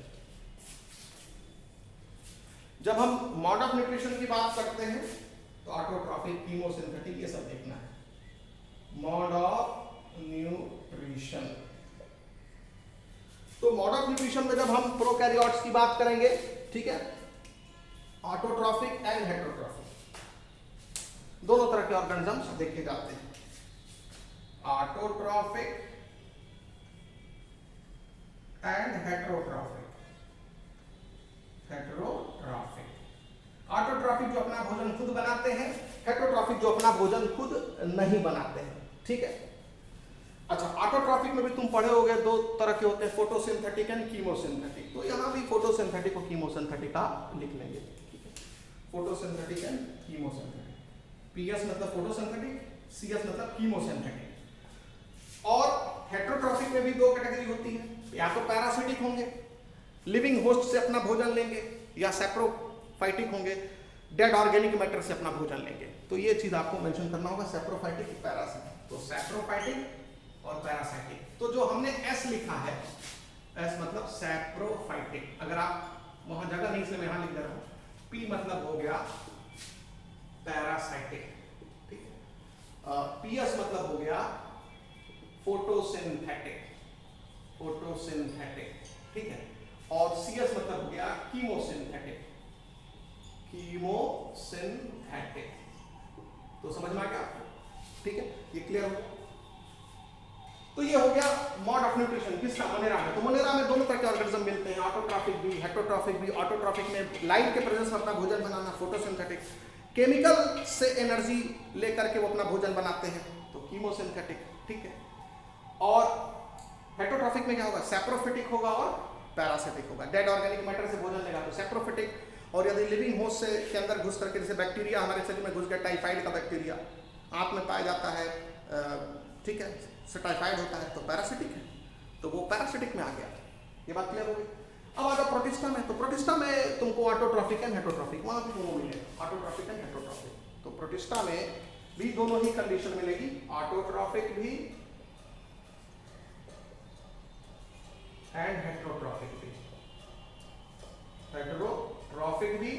जब हम मॉड ऑफ न्यूट्रिशन की बात करते हैं तो ऑटोट्रॉफिक, कीमोसिंथेटिक, ये सब देखना है। मॉड ऑफ न्यूट्रिशन, तो मॉड ऑफ न्यूट्रिशन में जब हम प्रोकैरियोट्स की बात करेंगे, ठीक है, ऑटोट्रॉफिक एंड हेटेरोट्रॉफिक, दोनों तरह के ऑर्गेनिजम्स देखे जाते हैं। Autotrophic and heterotrophic, heterotrophic, autotrophic जो अपना भोजन खुद बनाते हैं, हेटेरोट्रॉफिक जो अपना भोजन खुद नहीं बनाते हैं, ठीक है। अच्छा, ऑटोट्रॉफिक में भी तुम पढ़े होगे, दो तरह के होते हैं, फोटोसिंथेटिक एंड कीमोसिंथेटिक। तो यहां भी फोटोसिंथेटिक और कीमोसिंथेटिक का लिख लेंगे, ठीक है, फोटोसिंथेटिक एंड कीमोसिंथेटिक। पीएस मतलब फोटोसिंथेटिक, सीएस मतलब कीमोसिंथेटिक। और हेटेरोट्रॉफिक में भी दो कैटेगरी होती है, या तो पैरासिटिक होंगे, लिविंग होस्ट से अपना भोजन लेंगे, या सैप्रोफाइटिक होंगे, डेड ऑर्गेनिक मैटर से अपना भोजन लेंगे। तो ये चीज आपको मेंशन करना होगा, सैप्रोफाइटिक, पैरासिटिक। तो सैप्रोफाइटिक और पैरासाइटिक। तो जो हमने एस लिखा है, एस मतलब सैप्रोफाइटिक, अगर आप वहां जगह नहीं, इसलिए मैं यहां लिख दे रहा हूं। पी मतलब हो गया पैरासाइटिक, ठीक है। पीएस मतलब हो गया फोटोसिंथेटिक, फोटोसिंथेटिक, ठीक है। और सीएस मतलब हो गया कीमोसिंथेटिक, कीमोसिंथेटिक। तो समझ में आ गया आपको, ठीक है, ये क्लियर हो गया। तो ये हो गया मॉड ऑफ न्यूट्रिशन किसका? मोनेरा में। तो मोनेरा में दोनों तरह के ऑर्गेनिज्म मिलते हैं, ऑटोट्रॉफिक भी, हेटेरोट्रॉफिक भी। ऑटोट्रॉफिक में लाइट के प्रेजेंस में अपना भोजन बनाना, फोटोसिंथेटिक, केमिकल से एनर्जी लेकर के वो अपना भोजन बनाते हैं, तो कीमोसिंथेटिक, ठीक है। और हेटेरोट्रॉफिक में क्या होगा? सैप्रोफिटिक होगा और पैरासिटिक होगा। डेड ऑर्गेनिक मैटर से भोजन लेगा तो सैप्रोफिटिक, और यदि लिविंग होस्ट से के अंदर घुस करके, जैसे बैक्टीरिया हमारे शरीर में घुस गया, टाइफाइड का बैक्टीरिया आंत में पाया जाता है, ठीक है, टाइफाइड होता है, तो पैरासिटिक है, तो वो पैरासिटिक में आ गया। ये बात क्लियर हो गई। अब आ जाओ प्रोटिस्टा में। तो प्रोटिस्टा में तुमको ऑटोट्रॉफिक एंड हेटेरोट्रॉफिक, वहां भी दोनों मिले, ऑटोट्रॉफिक एंड हेटेरोट्रॉफिक। तो प्रोटिस्टा में भी दोनों ही कंडीशन मिलेगी, ऑटोट्रॉफिक भी एंड हेटेरोट्रॉफिक भी, हेटेरोट्रॉफिक भी।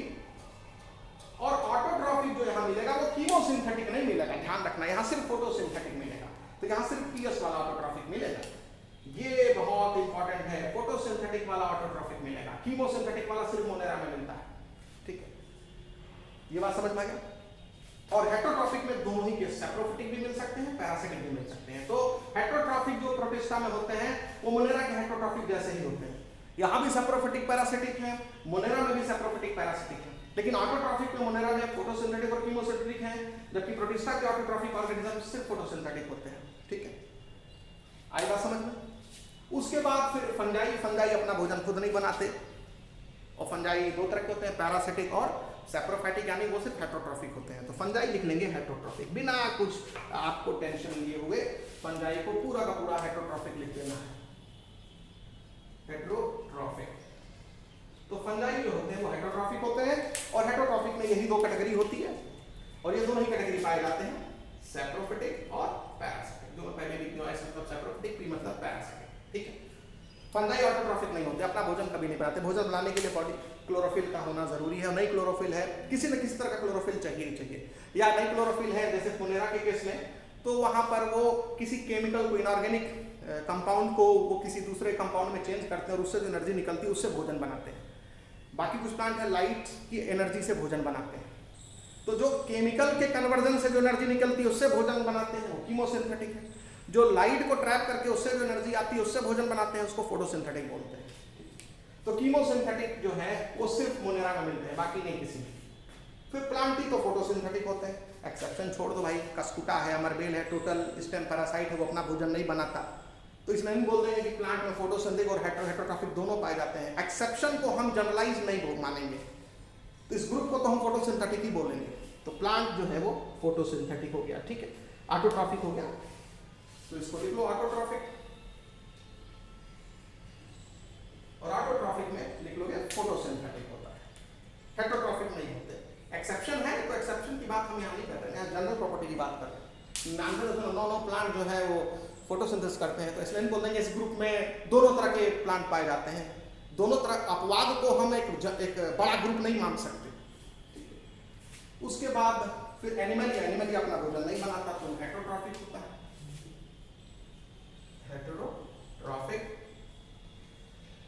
और ऑटोट्रॉफिक जो यहां मिलेगा वो कीमोसिंथेटिक नहीं मिलेगा, ध्यान रखना, यहां सिर्फ फोटोसिंथेटिक मिलेगा, तो यहां सिर्फ पीएस वाला ऑटोट्रॉफिक मिलेगा। ये बहुत इंपॉर्टेंट है, फोटोसिंथेटिक वाला ऑटोट्रॉफिक मिलेगा, कीमोसिंथेटिक वाला सिर्फ मोनेरा में मिलता है, ठीक है, ये बात समझ में आ गया। और हेटेरोट्रॉफिक में दोनों ही के सैप्रोफिटिक भी मिल सकते हैं, पैरासिटिक भी मिल सकते हैं। तो हेटेरोट्रॉफिक जो प्रोटिस्टा में होते हैं वो मोनेरा के हेटेरोट्रॉफिक जैसे ही होते हैं। यहां भी सैप्रोफिटिक पैरासिटिक है, मोनेरा में भी सैप्रोफिटिक पैरासिटिक है, लेकिन ऑटोट्रॉफिक में मोनेरा में फोटोसिंथेटिक और कीमोसिंथेटिक है, जबकि प्रोटिस्टा के ऑटोट्रॉफिक ऑर्गेनिज्म सिर्फ फोटोसिंथेटिक होते हैं, ठीक है, आई बात समझ में। उसके बाद फिर फंजाई, फंजाई अपना भोजन खुद नहीं बनाते, और फंजाई दो तरह के होते हैं, पैरासिटिक और सैप्रोफाइटिक, यानी वो सिर्फ हेटेरोट्रॉफिक होते हैं। तो फंजाई लिख लेंगे हेटेरोट्रॉफिक, बिना कुछ आपको टेंशन लिए हुए फंजाई को पूरा का पूरा हेटेरोट्रॉफिक लिख देना है, हेटेरोट्रॉफिक। तो फंजाई जो होते हैं वो हेटरोट्रॉफिक होते हैं, और हेटरोट्रॉफिक में यही दो कैटेगरी होती है, और ये दोनों ही कैटेगरी पाए जाते हैं, सैप्रोफिटिक और पैरासिटिक। जो मैं पहले लिख दूं, ऐसे मतलब सैप्रोफिटिक, पी मतलब पैरासिटिक, ठीक है। फंजाई ऑटोट्रॉफिक नहीं होते, अपना भोजन कभी नहीं बनाते। भोजन बनाने के लिए बॉडी क्लोरोफिल का होना जरूरी है, नहीं क्लोरोफिल है, किसी न किसी तरह का क्लोरोफिल चाहिए ही चाहिए, या नहीं क्लोरोफिल है जैसे पुनेरा के केस में, तो वहां पर वो किसी केमिकल को, इनऑर्गेनिक कंपाउंड को वो किसी दूसरे कंपाउंड में चेंज करते हैं और उससे जो एनर्जी निकलती है उससे भोजन बनाते हैं। बाकी कुछ प्लांट है लाइट की एनर्जी से भोजन बनाते हैं, तो जो केमिकल के कन्वर्जन से जो एनर्जी निकलती है उससे भोजन बनाते हैं वो कीमोसिंथेटिक है। जो लाइट को ट्रैप करके उससे जो एनर्जी आती है उससे भोजन बनाते हैं उसको फोटोसिंथेटिक बोलते हैं। तो कीमोसिंथेटिक जो है वो सिर्फ मोनेरा में मिलते हैं, बाकी नहीं किसी में। फिर प्लांटी तो फोटोसिंथेटिक होते हैं, एक्सेप्शन छोड़ दो भाई, कस्कुटा है, अमरबेल है, टोटल स्टेम पैरासाइट है, वो अपना भोजन नहीं बनाता, तो इसमें हम बोल देंगे कि प्लांट में फोटोसिंथेटिक और हेटरोट्रॉफिक दोनों पाए जाते हैं। एक्सेप्शन को हम जनरलाइज नहीं मानेंगे, तो इस ग्रुप को तो हम फोटोसिंथेटिक ही बोलेंगे। तो प्लांट जो है वो फोटोसिंथेटिक हो गया, ठीक है। ऑटोट्रॉफिक हो गया, तो इसको लिख लो ऑटोट्रॉफिक, और ऑटोट्रॉफिक में लिख लोगे फोटोसिंथेटिक होता है, हेटरोट्रॉफिक नहीं होते। एक्सेप्शन है तो एक्सेप्शन की बात हम यहाँ नहीं कर रहे हैं, जनरल प्रॉपर्टी की बात कर रहे हैं। नो प्लांट जो है वो फोटोसिंथेसिस करते हैं, तो इसलिए हम बोल देंगे इस ग्रुप में दोनों तरह के प्लांट पाए जाते हैं। दोनों तरह अपवाद को हम एक बड़ा ग्रुप नहीं मान सकते। उसके बाद फिर एनिमल ही अपना भोजन नहीं बनाता, तो हेटरोट्रॉफिक होता है, हेटरोट्रॉफिक,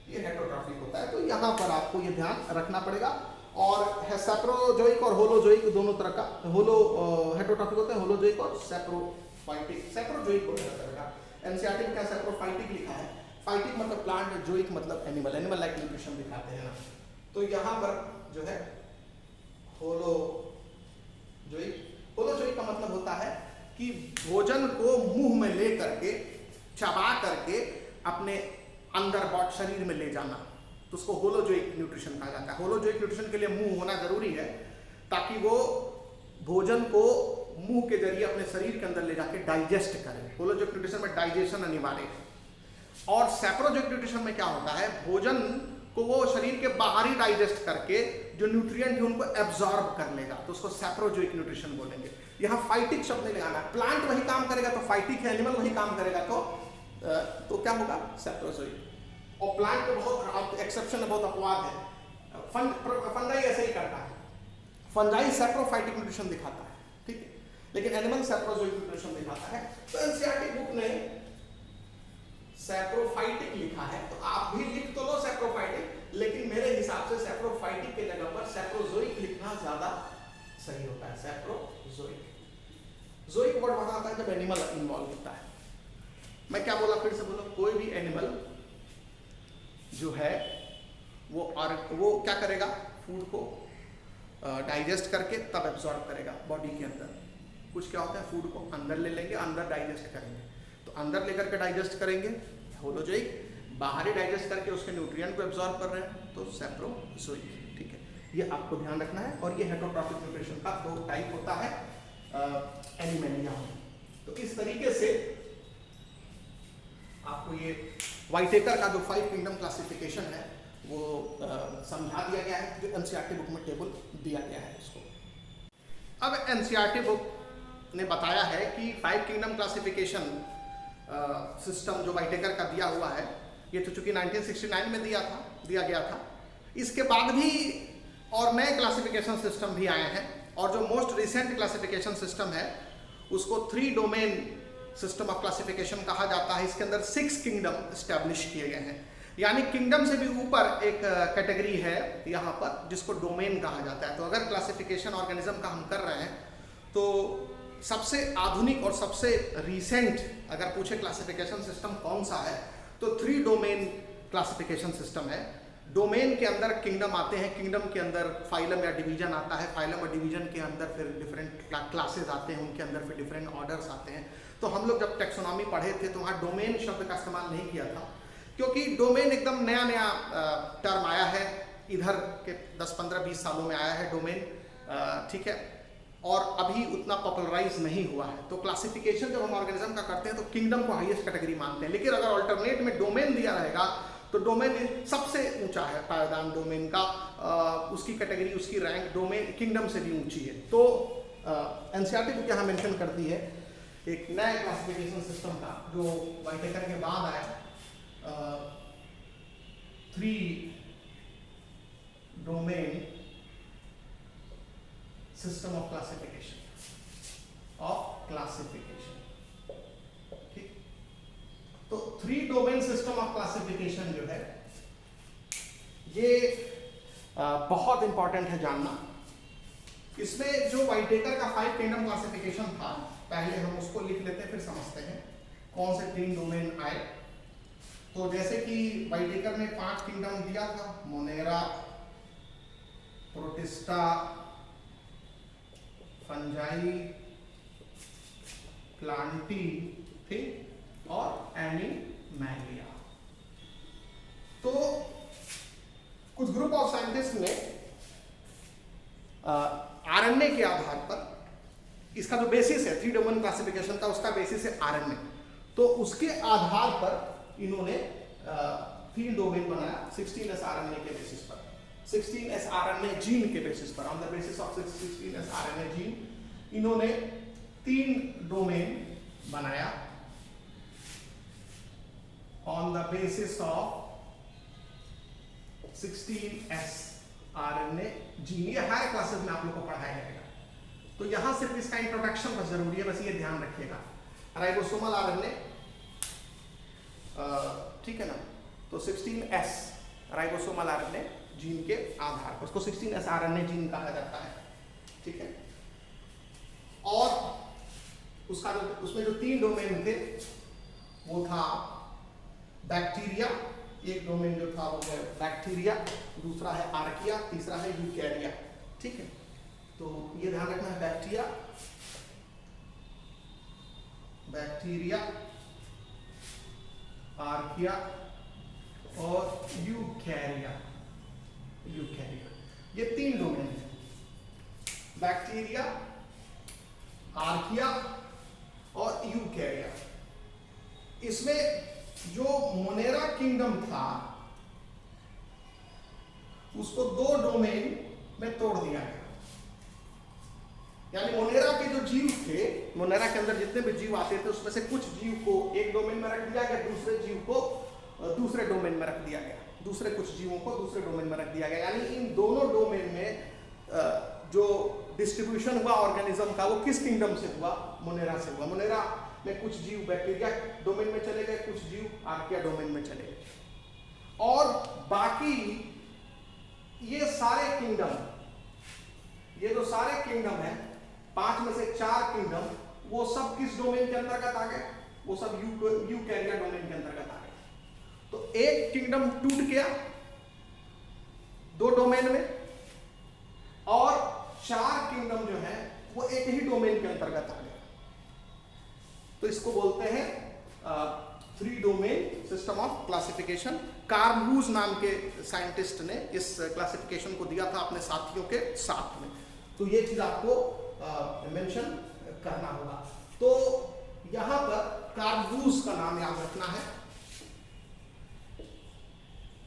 ये हेटरोट्रॉफिक होता है। तो यहाँ पर आपको ये ध्यान रखना पड़ेगा। और सैप्रोजोइक और होलोजोइक दोनों तरह का हेटरोट्रॉफिक होता है, होलोजोइक और सैप्रोफाइटिक। सैप्रोजोइक बोला जाता है, एनसीईआरटी में क्या सैप्रोफाइटिक लिखा है, फाइटिक मतलब प्लांट, जोइक मतलब एनिमल, एनिमल लाइक न्यूट्रिशन दिखाते हैं ना। तो यहाँ पर जो है होलोजोइक का मतलब होता है कि भोजन को मुंह में ले करके, चबा करके अपने अंदर शरीर में ले जाना, तो उसको होलोजोइक न्यूट्रिशन कहा जाता है। होलोजोइक न्यूट्रिशन के लिए मुंह होना जरूरी है, ताकि वो भोजन को मुंह के जरिए अपने शरीर के अंदर ले जाके डाइजेस्ट करें। होलोजोइक न्यूट्रिशन में डाइजेशन अनिवार्य है। और सैप्रोजोइक न्यूट्रिशन में क्या होता है, भोजन को वो शरीर के बाहरी डाइजेस्ट करके जो न्यूट्रिएंट है उनको एब्जॉर्ब कर लेगा, तो उसको सैप्रोजोइक न्यूट्रिशन बोलेंगे। यहाँ फाइटिक शब्द नहीं लगाना, प्लांट वही काम करेगा तो फाइटिक है, एनिमल वही काम करेगा तो क्या होगा, सैप्रोजोइक। और प्लांट में बहुत एक्सेप्शन है, बहुत अपवाद है। फंजाई ऐसे ही करता है, फंजाई सैप्रोफाइटिक न्यूट्रिशन दिखाता है, ठीक है, लेकिन एनिमल सैप्रोजोइक न्यूट्रिशन दिखाता है। तो एनसीईआरटी बुक ने सैप्रोफाइटिक लिखा है, तो आप भी लिख तो लो सैप्रोफाइटिक, लेकिन मेरे हिसाब से सैप्रोफाइटिक के जगह पर सैप्रोजोइक लिखना ज्यादा सही होता है। सैप्रोजोइक, जोइक वर्ड वहां आता है जब एनिमल इन्वॉल्व होता है। मैं क्या बोला, फिर से बोलो, कोई भी एनिमल जो है वो क्या करेगा, फूड को डाइजेस्ट करके तब एब्जॉर्ब करेगा बॉडी के अंदर। कुछ क्या होता है, फूड को अंदर ले लेंगे, अंदर डाइजेस्ट करेंगे, तो अंदर लेकर के डाइजेस्ट करेंगे होलोजोइक, बाहरी डाइजेस्ट करके उसके न्यूट्रिएंट को एब्जॉर्ब कर रहे हैं तो सैप्रोजोइक, ठीक है। ये आपको ध्यान रखना है। और ये हेटरोट्रॉफिक न्यूट्रिशन का दो टाइप होता है एनिमेलिया में। तो इस तरीके से आपको ये व्हाइटेकर का जो 5 किंगडम क्लासिफिकेशन है वो समझा दिया गया है, जो एनसीईआरटी बुक में टेबल दिया गया है इसको। अब एनसीईआरटी बुक ने बताया है कि 5 किंगडम क्लासिफिकेशन सिस्टम जो व्हाइटेकर का दिया हुआ है, ये तो चूंकि 1969 में दिया गया था, इसके बाद भी और नए क्लासिफिकेशन सिस्टम भी आए हैं। और जो मोस्ट रिसेंट क्लासिफिकेशन सिस्टम है उसको 3 डोमेन सिस्टम ऑफ क्लासिफिकेशन कहा जाता है। इसके अंदर 6 किंगडम स्टैब्लिश किए गए हैं, यानी किंगडम से भी ऊपर एक कैटेगरी है यहाँ पर जिसको डोमेन कहा जाता है। तो अगर क्लासिफिकेशन ऑर्गेनिज्म का हम कर रहे हैं तो सबसे आधुनिक और सबसे रीसेंट अगर पूछे क्लासिफिकेशन सिस्टम कौन सा है तो 3 डोमेन क्लासिफिकेशन सिस्टम है। डोमेन के अंदर किंगडम आते हैं, किंगडम के अंदर फाइलम या डिवीजन आता है, फाइलम और डिवीजन के अंदर फिर डिफरेंट क्लासेस आते हैं, उनके अंदर फिर डिफरेंट ऑर्डर्स आते हैं। तो हम लोग जब टेक्सोनॉमी पढ़े थे तो वहाँ डोमेन शब्द का इस्तेमाल नहीं किया था, क्योंकि डोमेन एकदम नया टर्म आया है, इधर के 10-15-20 सालों में आया है डोमेन, ठीक है, और अभी उतना पॉपुलराइज नहीं हुआ है। तो क्लासिफिकेशन जब हम ऑर्गेनिज्म का करते हैं तो किंगडम को हाईएस्ट कैटेगरी मानते हैं, लेकिन अगर अल्टरनेट में डोमेन दिया रहेगा तो तो डोमेन सबसे ऊंचा है पायदान डोमेन का, उसकी कैटेगरी, उसकी रैंक डोमेन किंगडम से भी ऊंची है। तो एनसीईआरटी बुक यहाँ मेंशन करती है एक नया क्लासिफिकेशन सिस्टम का जो व्हाइटेकर के बाद आया, 3 डोमेन सिस्टम ऑफ क्लासिफिकेशन ठीक। तो 3 डोमेन सिस्टम ऑफ क्लासिफिकेशन जो है ये बहुत इंपॉर्टेंट है जानना। इसमें जो व्हाइटेकर का 5 किंगडम क्लासिफिकेशन था, पहले हम उसको लिख लेते हैं फिर समझते हैं कौन से 3 डोमेन आए। तो जैसे कि व्हाइटेकर ने 5 किंगडम दिया था, मोनेरा, प्रोटिस्टा, फंजाई, प्लांटी ठीक और एनिमैलिया। तो कुछ ग्रुप ऑफ साइंटिस्ट ने आरएनए के आधार पर, इसका जो बेसिस है 3 डोमेन क्लासिफिकेशन का, उसका बेसिस है आरएनए, तो उसके आधार पर इन्होंने 3 डोमेन बनाया 16S आरएनए के बेसिस पर, 16S आरएनए जीन के बेसिस पर। On the basis of 16S RNA gene इन्होंने 3 डोमेन बनाया on the basis of 16S RNA gene. ये हायर क्लासेस में आप लोग को पढ़ाया जाएगा, तो यहां सिर्फ इसका इंट्रोडक्शन बस जरूरी है, बस ये ध्यान रखिएगा। राइबोसोमल आरएनए ठीक है ना, तो 16S राइबोसोमल आरएनए जीन के आधार पर उसको 16S आरएनए जीन कहा जाता है, ठीक है। और उसका जो उसमें जो 3 डोमेन थे वो था बैक्टीरिया, एक डोमेन जो था वो है बैक्टीरिया, दूसरा है आर्किया, तीसरा है यूकैरिया, ठीक है। तो ये ध्यान रखना है, बैक्टीरिया, आर्किया और यूकैरिया, ये 3 डोमेन है, बैक्टीरिया, आर्किया और यूकैरिया। इसमें जो मोनेरा किंगडम था उसको 2 डोमेन में तोड़ दिया गया, यानी मोनेरा के जो जीव थे, मोनेरा के अंदर जितने भी जीव आते थे उसमें से कुछ जीव को एक डोमेन में रख दिया गया, दूसरे जीव को दूसरे डोमेन में रख दिया गया, दूसरे कुछ जीवों को दूसरे डोमेन में रख दिया गया। यानी इन दोनों डोमेन में जो डिस्ट्रीब्यूशन हुआ ऑर्गेनिज्म का वो किस किंगडम से हुआ? मोनेरा से हुआ। मोनेरा में कुछ जीव बैक्टीरिया डोमेन में चले गए, कुछ जीव आर्किया डोमेन में चले गए, और बाकी ये सारे किंगडम, ये जो सारे किंगडम है 5 में से 4 किंगडम, वो सब किस डोमेन के अंतर्गत आ गए? वो सब यूकैरिया डोमेन के अंतर्गत आ गए। तो एक किंगडम टूट गया 2 डोमेन में, और 4 किंगडम जो है वो एक ही डोमेन के अंतर्गत आ गया। तो इसको बोलते हैं 3 domain system of classification. Carl Woese नाम के साइंटिस्ट ने इस क्लासिफिकेशन को दिया था अपने साथियों के साथ में। तो ये चीज आपको मेंशन करना होगा। तो यहां पर कार्ल लूज का नाम याद रखना है,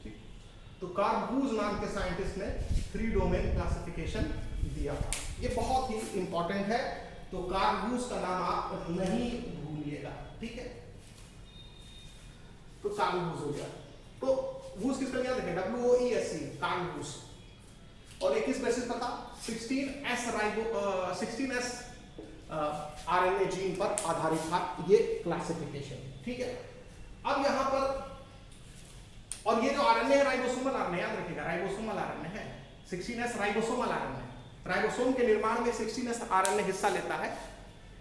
ठीक। तो कार्ल लूज नाम के साइंटिस्ट ने 3 डोमेन क्लासिफिकेशन दिया था, ये बहुत ही इंपॉर्टेंट है। तो कार्ल लूज का नाम आप नहीं भूलिएगा, ठीक है। तो कार्ल लूज हो गया। तो वूस किसका याद रखें? WOESC, Carl Woese. और एक किस बेसिस पर था? 16S आरएनए जीन पर आधारित था ये क्लासिफिकेशन, ठीक है। अब यहां पर, और ये जो आरएनए है राइबोसोमल आरएनए, याद रखिएगा राइबोसोमल आरएनए है, 16S राइबोसोमल आरएनए। राइबोसोम के निर्माण में 16S आरएनए हिस्सा लेता है,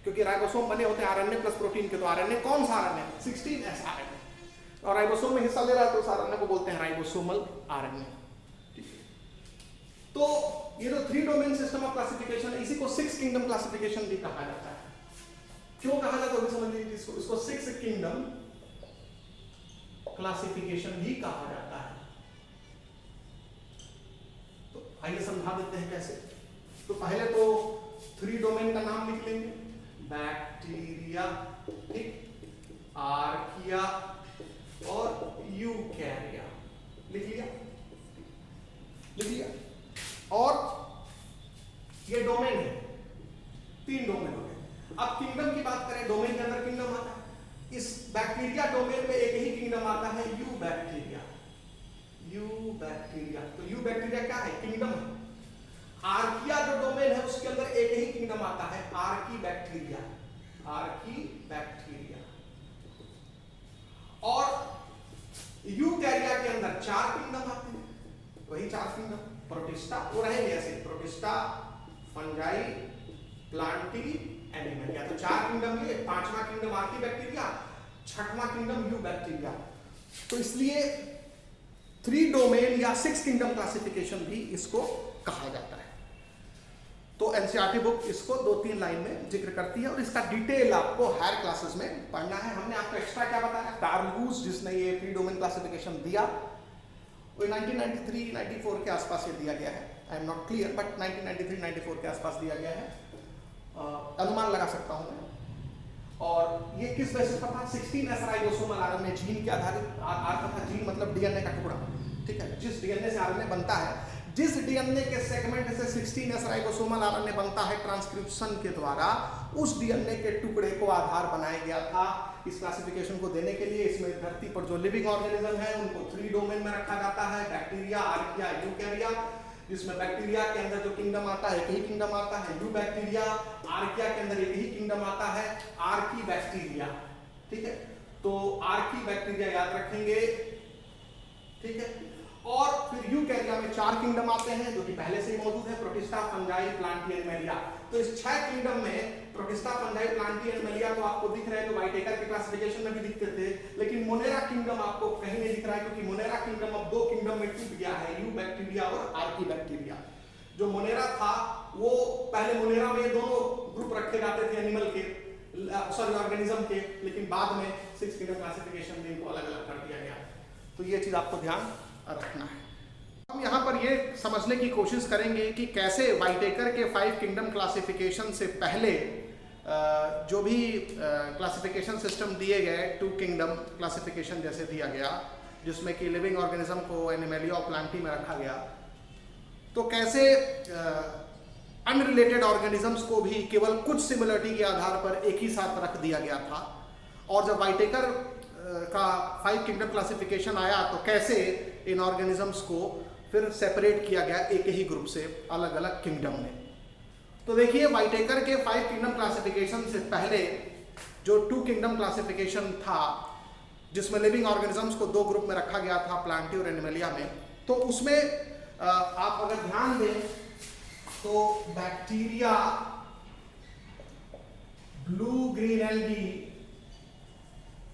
क्योंकि राइबोसोम बने होते हैं आरएनए प्लस प्रोटीन के। तो आरएनए कौन सा आरएनए? 16S RNA. और राइबोसोम में हिस्सा ले रहा है तो उस आरएनए को बोलते हैं राइबोसोमल आरएनए, ठीक है। तो ये जो 3 डोमेन सिस्टम ऑफ क्लासिफिकेशन है, इसी को 6 किंगडम क्लासिफिकेशन भी कहा जाता है। क्यों कहा जाता है समझ लीजिए, इसको 6 किंगडम क्लासिफिकेशन भी कहा जाता है। तो आइए समझा देते हैं कैसे। तो पहले तो 3 डोमेन का नाम लिख लेंगे, बैक्टीरिया, ठीक, आर्किया और यूकैरिया, लिख लिया, लिख लिया। और ये डोमेन है, 3 डोमेन हो गए। अब किंगडम की बात करें, डोमेन के अंदर किंगडम आता है। इस बैक्टीरिया डोमेन में एक ही किंगडम आता है, यू बैक्टीरिया। यू बैक्टीरिया, तो यू बैक्टीरिया क्या है? किंगडम है। आर्किया जो डोमेन है उसके अंदर एक ही किंगडम आता है, आर्की बैक्टीरिया। Archie bacteria. और यूकैरिया के अंदर 4 किंगडम आते हैं, वही 4 किंगडम। प्रोटिस्टा वो रहेंगे ऐसे, प्रोटिस्टा, फंजाई, प्लांटी, एनिमलिया। तो 4 किंगडम ये, 5वां किंगडम आर्की बैक्टीरिया, 6वां किंगडम यू बैक्टीरिया। तो इसलिए 3 डोमेन या 6 किंगडम क्लासिफिकेशन भी इसको कहा जाता है। तो एनसीईआरटी बुक इसको 2-3 लाइन में जिक्र करती है और इसका डिटेल आपको हायर क्लासेस में पढ़ना है। हमने आपको एक्स्ट्रा क्या बताया, कार्ल लूस जिसने ये 3 डोमेन क्लासिफिकेशन दिया, वो 1993-94 के आसपास ये दिया गया है। I am not clear but 1993-94 के आसपास दिया गया है, अनुमान लगा सकता हूं मैं। और ये किस बेसिस पर था? 16 एस राइबोसोमल आरएनए जीन के आधारित। आर था जीन मतलब डीएनए का टुकड़ा, ठीक है। जिस डीएनए से आरएनए बनता है, जिस डीएनए के सेगमेंट से 16 एस राइबोसोमल आरएनए बनता है ट्रांसक्रिप्शन के द्वारा, उस डीएनए के टुकड़े को आधार बनाया गया था इस क्लासिफिकेशन को देने के लिए। इसमें धरती पर जो लिविंग ऑर्गेनिज्म है उनको 3 डोमेन में रखा जाता है, बैक्टीरिया, आर्किया, यूकैरिया। जिसमें बैक्टीरिया के अंदर जो किंगडम आता है, एक ही किंगडम आता है, यू बैक्टीरिया। आर्किया के अंदर एक ही किंगडम आता है, आर्की बैक्टीरिया, ठीक है। तो आर्की बैक्टीरिया याद रखेंगे, ठीक है। और फिर यूकैरिया में 4 किंगडम आते हैं जो कि पहले से ही मौजूद है, प्रोटिस्टा, फंजाई, प्लांटी, एनिमलिया। तो इस 6 किंगडम में प्रोटिस्टा, फंजाई, प्लांटी, एनिमलिया तो आपको दिख रहे हैं, जो व्हाइटेकर के क्लासिफिकेशन में भी दिखते थे। लेकिन मोनेरा किंगडम आपको कहीं नहीं दिख रहा है, क्योंकि मोनेरा किंगडम अब 2 किंगडम में टूट गया है, यू बैक्टीरिया और आर्की बैक्टीरिया। जो मोनेरा था वो पहले मोनेरा में दोनों ग्रुप रखे जाते थे एनिमल के, सॉरी ऑर्गेनिज्म के, लेकिन बाद में 6 किंगडम क्लासिफिकेशन में इनको अलग अलग कर दिया गया। तो ये चीज आपको ध्यान रखना है। हम यहाँ पर ये समझने की कोशिश करेंगे कि कैसे व्हाइटेकर के 5 किंगडम क्लासिफिकेशन से पहले जो भी क्लासिफिकेशन सिस्टम दिए गए, 2 किंगडम क्लासिफिकेशन जैसे दिया गया, जिसमें कि लिविंग ऑर्गेनिज्म को एनिमलिया और प्लांटी में रखा गया, तो कैसे अनरिलेटेड ऑर्गेनिजम्स को भी केवल कुछ सिमिलरिटी के आधार पर एक ही साथ रख दिया गया था। और जब व्हाइटेकर का 5 किंगडम क्लासिफिकेशन आया तो कैसे इन ऑर्गेनिजम्स को फिर सेपरेट किया गया एक ही ग्रुप से अलग अलग किंगडम में। तो देखिए, व्हाइटेकर के 5 किंगडम क्लासिफिकेशन से पहले जो 2 किंगडम क्लासिफिकेशन था, जिसमें लिविंग ऑर्गेनिजम्स को 2 ग्रुप में रखा गया था, प्लांटी और एनिमलिया में, तो उसमें आप अगर ध्यान दें तो बैक्टीरिया, ब्लू ग्रीन एल्गी,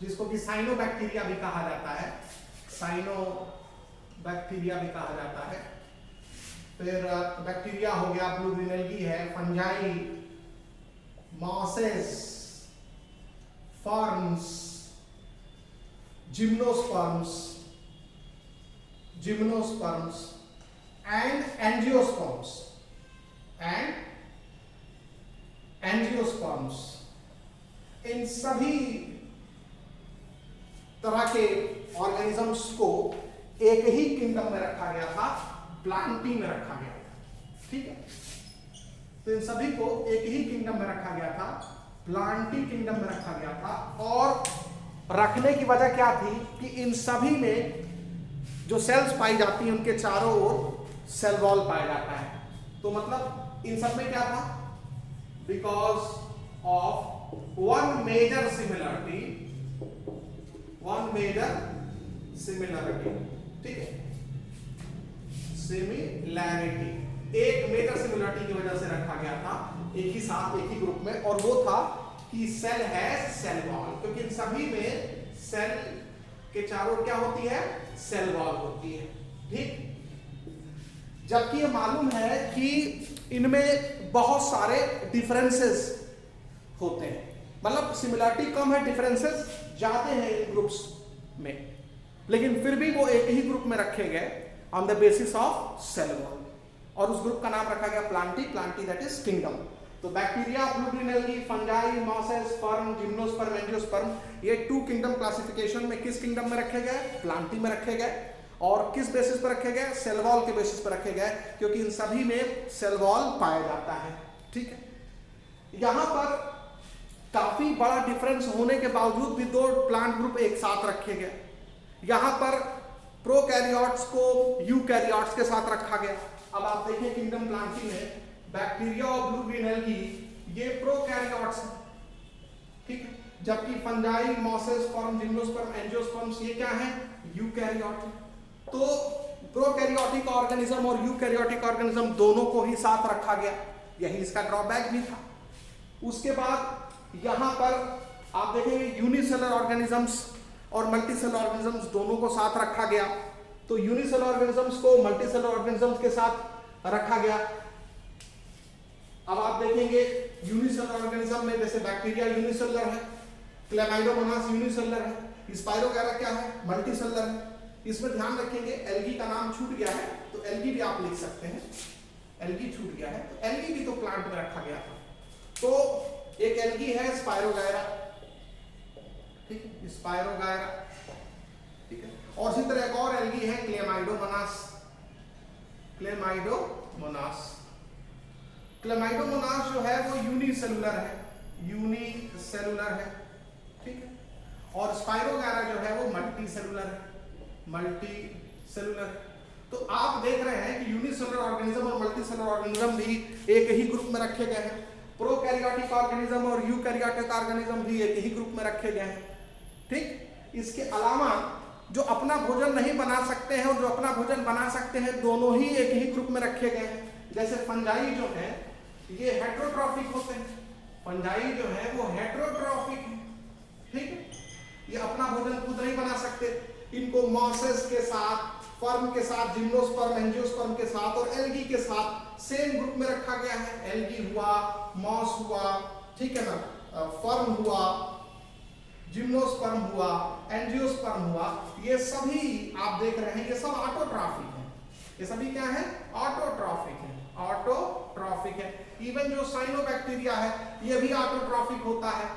जिसको कि साइनो बैक्टीरिया भी कहा जाता है, साइनो बैक्टीरिया भी कहा जाता है। फिर बैक्टीरिया हो गया, ब्लू ग्रीन एल्गी है, fungi, mosses, ferns, gymnosperms and angiosperms. इन सभी तरह के ऑर्गेनिजम्स को एक ही किंगडम में रखा गया था, प्लांटी में रखा गया था, ठीक है। तो इन सभी को एक ही किंगडम में रखा गया था, प्लांटी किंगडम में रखा गया था। और रखने की वजह क्या थी कि इन सभी में जो सेल्स पाई जाती हैं उनके चारों ओर सेल वॉल पाया जाता है। तो मतलब इन सब में क्या था, because of one major similarity, ठीक है, सिमिलैरिटी, एक मेजर सिमिलरिटी की वजह से रखा गया था एक ही साथ, एक ही ग्रुप में, और वो था कि सेल है सेल वॉल, क्योंकि इन सभी में सेल के चारों क्या होती है, सेल वॉल होती है, ठीक। जबकि ये मालूम है कि इनमें बहुत सारे डिफरेंसेस होते हैं, मतलब सिमिलरिटी कम है, डिफरेंसेस ज्यादा हैं इन ग्रुप्स में, लेकिन फिर भी वो एक ही ग्रुप में रखे गए on the basis of cell wall, और उस ग्रुप का नाम रखा गया प्लांटी, दैट इज किंगडम। तो bacteria, blue green algae, fungi, mosses, sperm, gymnosperm, angiosperm, ये 2 किंगडम क्लासिफिकेशन में किस किंगडम में रखे गए, प्लांटी में रखे गए। और किस बेसिस पर रखे गए? सेल वॉल के बेसिस पर रखे गए, क्योंकि इन सभी में सेल वॉल पाया जाता है। ठीक है, यहां पर काफी बड़ा डिफरेंस होने के बावजूद भी दो प्लांट ग्रुप एक साथ रखे गए। यहां पर प्रोकैरियोट्स को यूकैरियोट्स के साथ रखा गया। अब आप देखिए किंगडम प्लांटी में बैक्टीरिया और ब्लू ग्रीन एल्गी ये प्रोकैरियोट्स हैं, ठीक है, जबकि fungi, mosses, form, gymnosperm, angiosperms ये क्या है? यूकैरियोट। तो प्रोकैरियोटिक ऑर्गेनिज्म और यूकैरियोटिक ऑर्गेनिज्म दोनों को ही साथ रखा गया, यही इसका ड्रॉबैक भी था। उसके बाद यहां पर आप देखेंगे यूनिसेलर ऑर्गेनिजम्स और मल्टीसेलर ऑर्गेनिजम्स दोनों को साथ रखा गया। तो यूनिसेलर ऑर्गेनिजम्स को मल्टीसेलर ऑर्गेनिजम्स के साथ रखा गया। अब आप देखेंगे यूनिसेलर ऑर्गेनिज्म में जैसे बैक्टीरिया यूनिसेलर है, क्लेमाइडोमोनास यूनिसेलर है, स्पाइरोगैरा क्या है? मल्टीसेलर है। इसमें ध्यान रखेंगे एल्गी का नाम छूट गया है, तो एल्गी भी आप लिख सकते हैं, एल्गी छूट गया है, तो एल्गी भी तो प्लांट में रखा गया था। तो एक एल्गी है स्पाइरोगैरा, ठीक है, स्पाइरोगैरा, ठीक है, और इसी तरह एक और एल्गी है क्लेमाइडोमोनास, क्लेमाइडोमोनास। क्लेमाइडोमोनास जो है वो यूनिसेलुलर है, यूनिसेलुलर है, ठीक है, और स्पाइरोगैरा जो है वो मल्टीसेलुलर है, मल्टीसेलुलर। तो आप देख रहे हैं कि यूनिसेलुलर ऑर्गेनिज्म और मल्टीसेलुलर ऑर्गेनिज्म भी एक ही ग्रुप में रखे गए हैं। प्रोकैरियोटिक ऑर्गेनिज्म और यूकैरियोटिक ऑर्गेनिज्म भी एक ही ग्रुप में रखे गए हैं, ठीक। इसके अलावा जो अपना भोजन नहीं बना सकते हैं और जो अपना भोजन बना सकते हैं, दोनों ही एक ही ग्रुप में रखे गए हैं। जैसे फंजाई जो है ये हेट्रोट्रॉफिक होते हैं, फंजाई जो है वो हेट्रोट्रॉफिक है, ठीक है, ये अपना भोजन खुद नहीं बना सकते। इनको मॉसेस के साथ, फर्म के साथ, जिम्नोस्पर्म, एंजियोस्पर्म के साथ और एल्गी के साथ सेम ग्रुप में रखा गया है। एल्गी हुआ, मॉस हुआ, ठीक है ना, फर्म हुआ, जिम्नोस्पर्म हुआ, एंजियोस्पर्म हुआ, ये सभी आप देख रहे हैं ये सब ऑटोट्रॉफिक है। ये सभी क्या है? ऑटोट्रॉफिक है, ऑटोट्रॉफिक है। इवन जो साइनोबैक्टीरिया है ये भी ऑटोट्रॉफिक होता है।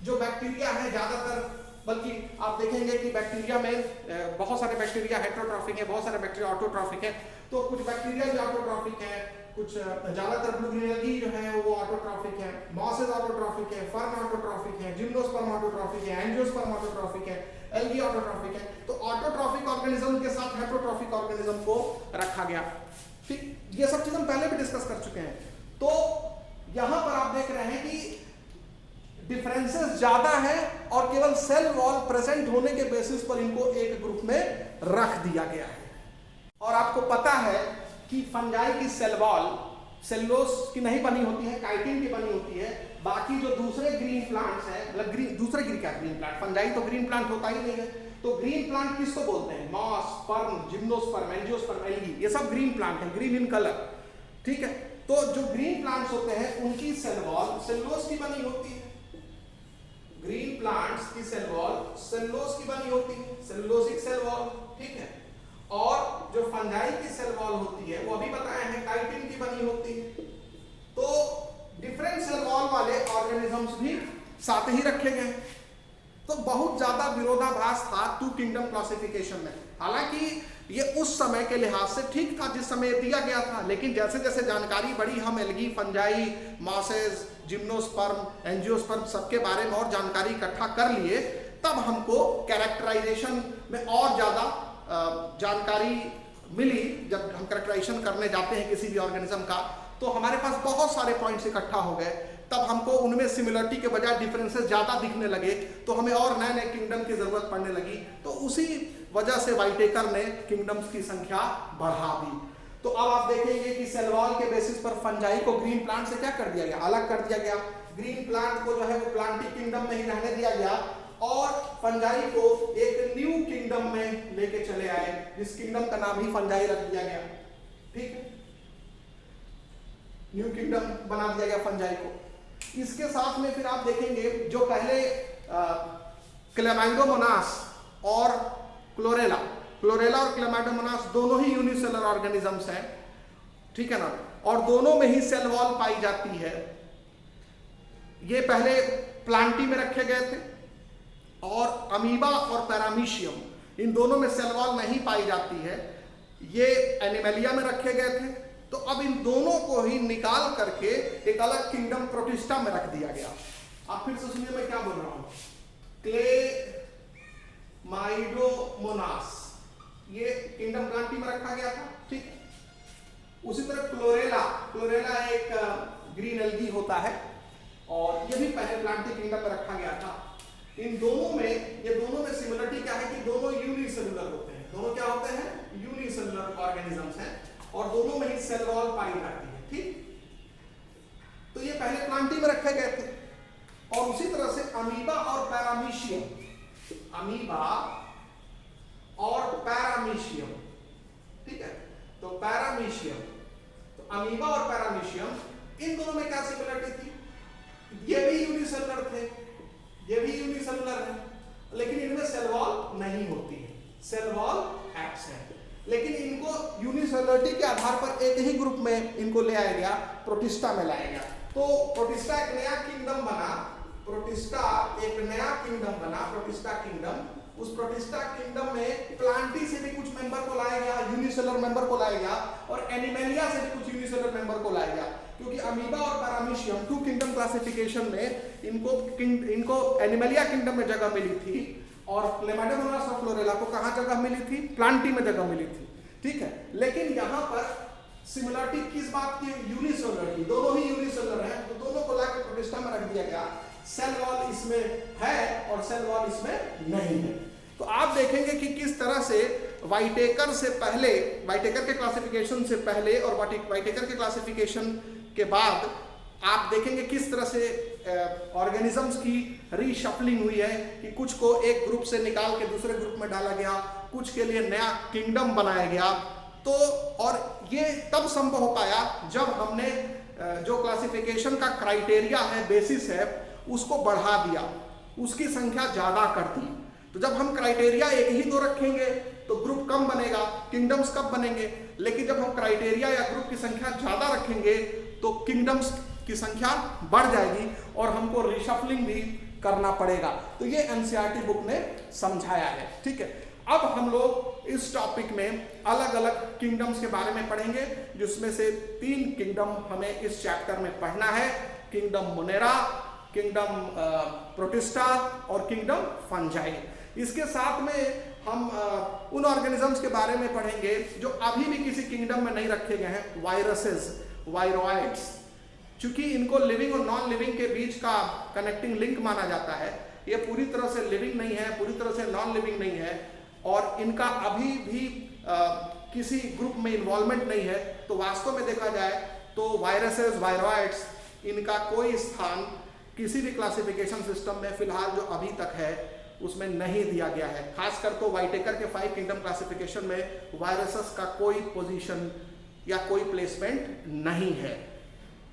जो बैक्टीरिया है ज्यादातर, बल्कि आप देखेंगे कि बैक्टीरिया में बहुत सारे बैक्टीरिया हेट्रोट्रॉफिक है, बहुत सारे बैक्टीरिया ऑटोट्रॉफिक है। तो कुछ बैक्टीरिया भी ऑटोट्रॉफिक है, कुछ ज्यादातर ब्लू ग्रीन एल्गी जो है वो ऑटोट्रॉफिक है, मॉसेस ऑटोट्रॉफिक है, फर्न ऑटोट्रॉफिक है, जिम्नोस्पर्म ऑटोट्रॉफिक है, एंजियोस्पर्म ऑटोट्रॉफिक है, एल्गी ऑटोट्रॉफिक है। तो ऑटोट्रॉफिक ऑर्गेनिज्म के साथ हेट्रोट्रॉफिक ऑर्गेनिज्म को रखा गया, ठीक। ये सब चीज हम पहले भी डिस्कस कर चुके हैं। तो यहां पर आप देख रहे हैं कि डिफरेंसेस ज्यादा है और केवल सेल वॉल प्रेजेंट होने के बेसिस पर इनको एक ग्रुप में रख दिया गया है। और आपको पता है कि फंजाई की सेल वॉल सेलुलोज की नहीं बनी होती है, काइटिन की बनी होती है। बाकी जो दूसरे ग्रीन प्लांट्स हैं, मतलब दूसरे ग्रीन प्लांट, फंजाई तो ग्रीन प्लांट होता ही नहीं है। तो ग्रीन प्लांट किसको बोलते हैं? Moss, fern, gymnosperm, angiosperm, algae, ये सब ग्रीन प्लांट है, ग्रीन इन कलर, ठीक है। तो जो ग्रीन प्लांट्स होते हैं उनकी सेल वॉल सेलुलोज की बनी होती है। ग्रीन प्लांट्स की सेल वॉल सेलुलोज की बनी होती है, सेलुलोजिक सेल वॉल, ठीक है। और जो फंजाई की सेल वॉल होती है वो अभी बताया है काइटिन की बनी होती है। तो डिफरेंट सेल वॉल वाले ऑर्गेनिजम्स भी साथ ही रखे गए। तो बहुत ज्यादा विरोधाभास था टू किंगडम क्लासिफिकेशन में। हालांकि ये उस समय के लिहाज से ठीक था जिस समय दिया गया था, लेकिन जैसे जैसे जानकारी बढ़ी, हम algae, fungi, mosses, gymnosperm, angiosperm सबके बारे में और जानकारी इकट्ठा कर लिए, तब हमको कैरेक्टराइजेशन में और ज्यादा जानकारी मिली। जब हम कैरेक्टराइजेशन करने जाते हैं किसी भी ऑर्गेनिज्म का, तो हमारे पास बहुत सारे पॉइंट्स इकट्ठा हो गए। तब हमको उनमें सिमिलरिटी के बजाय डिफरेंसेस ज्यादा दिखने लगे, तो हमें और नए नए किंगडम की जरूरत पड़ने लगी। तो उसी वजह से वाइटेकर ने किंगडम्स की संख्या बढ़ा दी। तो अब आप देखेंगे कि सेल वॉल के बेसिस पर फंजाई को ग्रीन प्लांट से क्या कर दिया गया? अलग कर दिया गया। ग्रीन प्लांट को जो है वो प्लांटिक किंगडम में ही रहने दिया गया और फंजाई को एक न्यू किंगडम में लेके चले आए, जिस किंगडम का नाम ही फंजाई रख दिया गया, ठीक है। न्यू किंगडम बना दिया गया फंजाई को। इसके साथ में फिर आप देखेंगे जो पहले क्लेमाइडोमोनास और क्लोरेला और क्लेमाइडोमोनास दोनों ही यूनिसेलर ऑर्गेनिजम्स हैं, ठीक है ना, और दोनों में ही सेल वॉल पाई जाती है। ये पहले प्लांटी में रखे गए थे और अमीबा और पैरामीशियम इन दोनों में सेल वॉल नहीं पाई जाती है। ये एनिमेलिया में रखे गए थे, तो अब इन दोनों को ही निकाल करके एक अलग किंगडम प्रोटिस्टा में रख दिया गया। आप फिर से सुनिए मैं क्या बोल रहा हूं। क्लेमाइडोमोनास ये किंगडम प्लांटी में रखा गया था, ठीक है। उसी तरह क्लोरेला एक ग्रीन एल्गी होता है और ये भी पहले प्लांटी किंगडम में रखा गया था। इन दोनों में सिमिलरिटी क्या है कि दोनों यूनिसेलुलर होते हैं। दोनों क्या होते हैं? यूनिसेलुलर ऑर्गेनिजम्स हैं और दोनों में ही सेल वॉल पाई जाती है, ठीक। तो ये पहले प्लांटी में रखे गए थे। और उसी तरह से अमीबा और पैरामीशियम, ठीक है। तो अमीबा और पैरामीशियम, इन दोनों में क्या सिमिलरिटी थी? ये भी यूनिसेलुलर थे, ये भी यूनिसेलुलर है, लेकिन इनमें सेल वॉल नहीं होती है, सेल वॉल एब्सेंट। लेकिन इनको यूनिसेलुलरिटी के आधार पर एक ही ग्रुप में इनको ले आया गया, प्रोटिस्टा में लाया गया। तो प्रोटिस्टा एक नया किंगडम बना, प्रोटिस्टा किंगडम। उस प्रोटिस्टा किंगडम में प्लांटी से भी कुछ मेंबर को लाया गया, यूनिसेलुलर मेंबर को लाया गया, और एनिमेलिया से भी कुछ यूनिसेलुलर मेंबर को लाया गया। क्योंकि अमीबा और पैरामीशियम 2 किंगडम क्लासिफिकेशन में इनको एनिमेलिया किंगडम में जगह मिली थी और क्लेमाइडोमोनास और क्लोरेला को कहां जगह मिली थी? प्लांटी में जगह मिली थी, ठीक है। लेकिन यहां पर सिमिलरिटी किस बात की? यूनिसेलुलरिटी। दोनों ही यूनिसेलुलर हैं, तो दोनों को लाकर प्रोटिस्टा में रख दिया गया। सेल वॉल इसमें है और सेल वॉल इसमें नहीं है। तो आप देखेंगे कि किस तरह से वाइटेकर के क्लासिफिकेशन से पहले और वाइटेकर के क्लासिफिकेशन के बाद आप देखेंगे किस तरह से ऑर्गेनिजम्स की रीशफलिंग हुई है कि कुछ को एक ग्रुप से निकाल के दूसरे ग्रुप में डाला गया, कुछ के लिए नया किंगडम बनाया गया। तो और ये तब संभव हो पाया जब हमने जो क्लासिफिकेशन का क्राइटेरिया है, बेसिस है, उसको बढ़ा दिया, उसकी संख्या ज्यादा कर दी। तो जब हम क्राइटेरिया एक ही 2 रखेंगे तो ग्रुप कम बनेगा, किंगडम्स कब बनेंगे। लेकिन जब हम क्राइटेरिया या ग्रुप की संख्या ज्यादा रखेंगे तो किंगडम्स की संख्या बढ़ जाएगी और हमको रिशफलिंग भी करना पड़ेगा। तो ये एनसीईआरटी बुक ने समझाया है, ठीक है। अब हम लोग इस टॉपिक में अलग अलग किंगडम्स के बारे में पढ़ेंगे, जिसमें से 3 किंगडम हमें इस चैप्टर में पढ़ना है। किंगडम मोनेरा, किंगडम प्रोटिस्टा और किंगडम फंजाई। इसके साथ में हम उन ऑर्गेनिजम्स के बारे में पढ़ेंगे जो अभी भी किसी किंगडम में नहीं रखे गए हैं, वायरसेस, वायरोइड्स। चूंकि इनको लिविंग और नॉन लिविंग के बीच का कनेक्टिंग लिंक माना जाता है, ये पूरी तरह से लिविंग नहीं है, पूरी तरह से नॉन लिविंग नहीं है और इनका अभी भी किसी ग्रुप में इन्वॉल्वमेंट नहीं है। तो वास्तव में देखा जाए तो वायरसेस, वायरोइड्स, इनका कोई स्थान किसी भी क्लासिफिकेशन सिस्टम में फिलहाल जो अभी तक है उसमें नहीं दिया गया है। खासकर तो वाइटेकर के 5 किंगडम क्लासिफिकेशन में वायरसेस का कोई पोजीशन या कोई प्लेसमेंट नहीं है।